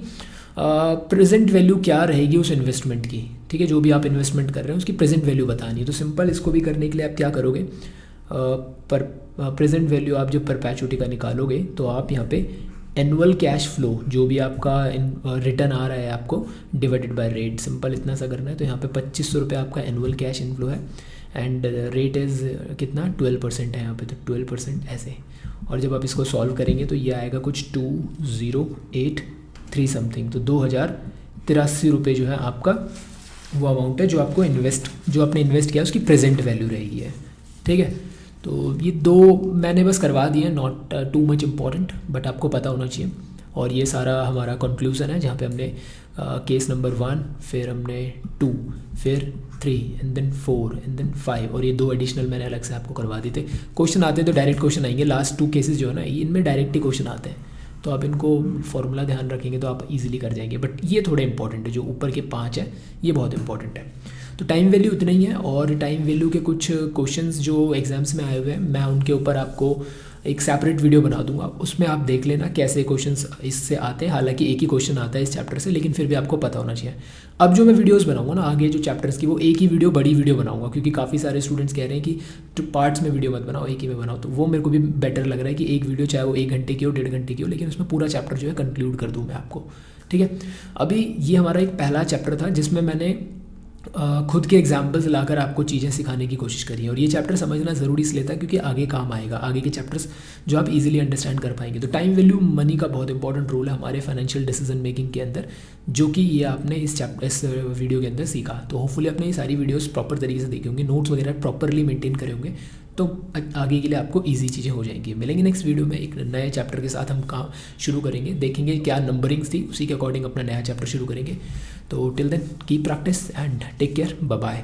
प्रेजेंट वैल्यू क्या रहेगी उस इन्वेस्टमेंट की, ठीक है, जो भी आप इन्वेस्टमेंट कर रहे हैं उसकी प्रेजेंट वैल्यू बतानी है। तो सिंपल इसको भी करने के लिए आप क्या करोगे, पर प्रेजेंट वैल्यू आप जब परपैचुटी का निकालोगे तो आप यहाँ पे एनुअल कैश फ्लो जो भी आपका रिटर्न आ रहा है आपको डिवाइडेड बाय रेट, सिंपल इतना सा करना है। तो यहाँ पे 2500 रुपये आपका एनुअल कैश इनफ्लो है एंड रेट इज़ कितना 12% है यहाँ पे, तो 12% ऐसे। और जब आप इसको सॉल्व करेंगे तो ये आएगा कुछ 2083 समथिंग। तो 2083 रुपये जो है आपका वो अमाउंट है जो आपको जो आपने इन्वेस्ट किया उसकी प्रेजेंट वैल्यू रहेगी है, ठीक है। तो ये 2 मैंने बस करवा दिए, not too much important, but आपको पता होना चाहिए। और ये सारा हमारा कंक्लूजन है जहाँ पे हमने केस नंबर 1, फिर हमने 2, फिर 3 एंड देन 4 एंड देन 5, और ये 2 एडिशनल मैंने अलग से आपको करवा दी थे। क्वेश्चन आते हैं तो डायरेक्ट क्वेश्चन आएंगे, लास्ट 2 केसेस जो है ना इनमें डायरेक्ट ही क्वेश्चन आते हैं, तो आप इनको फॉर्मूला ध्यान रखेंगे तो आप इजीली कर जाएंगे। बट ये थोड़े इंपॉर्टेंट है, जो ऊपर के 5 है ये बहुत इंपॉर्टेंट है। तो टाइम वैल्यू उतना ही है, और टाइम वैल्यू के कुछ क्वेश्चंस जो एग्जाम्स में आए हुए हैं मैं उनके ऊपर आपको एक सेपरेट वीडियो बना दूंगा, उसमें आप देख लेना कैसे क्वेश्चंस इससे आते हैं। हालांकि एक ही क्वेश्चन आता है इस चैप्टर से, लेकिन फिर भी आपको पता होना चाहिए। अब जो मैं वीडियोस बनाऊंगा ना आगे जो चैप्टर्स की, वो एक ही वीडियो बड़ी वीडियो बनाऊंगा, क्योंकि काफ़ी सारे स्टूडेंट्स कह रहे हैं कि तो पार्ट्स में वीडियो मत बनाओ, एक ही में बनाओ। तो वो मेरे को भी बेटर लग रहा है कि एक वीडियो चाहे वो 1 घंटे की हो, 1.5 घंटे की हो, लेकिन उसमें पूरा चैप्टर जो है कंक्लूड कर दूँ मैं आपको, ठीक है। अभी ये हमारा एक पहला चैप्टर था जिसमें मैंने खुद के एग्जाम्पल्स लाकर आपको चीज़ें सिखाने की कोशिश करिए। और ये चैप्टर समझना ज़रूरी इसलिए था क्योंकि आगे काम आएगा, आगे के चैप्टर्स जो आप इजीली अंडरस्टैंड कर पाएंगे। तो टाइम वैल्यू मनी का बहुत इंपॉर्टेंट रोल है हमारे फाइनेंशियल डिसीजन मेकिंग के अंदर, जो कि ये आपने इस वीडियो के अंदर सीखा। तो होपफुली आपने ये सारी वीडियोज़ प्रॉपर तरीके से देखे होंगे, नोट्स वगैरह प्रॉपरली मेंटेन करे होंगे, तो आगे के लिए आपको ईजी चीज़ें हो जाएंगी। मिलेंगे नेक्स्ट वीडियो में एक नए चैप्टर के साथ, हम काम शुरू करेंगे, देखेंगे क्या नंबरिंग्स थी, उसी के अकॉर्डिंग अपना नया चैप्टर शुरू करेंगे। तो till then keep practice and take care, bye bye.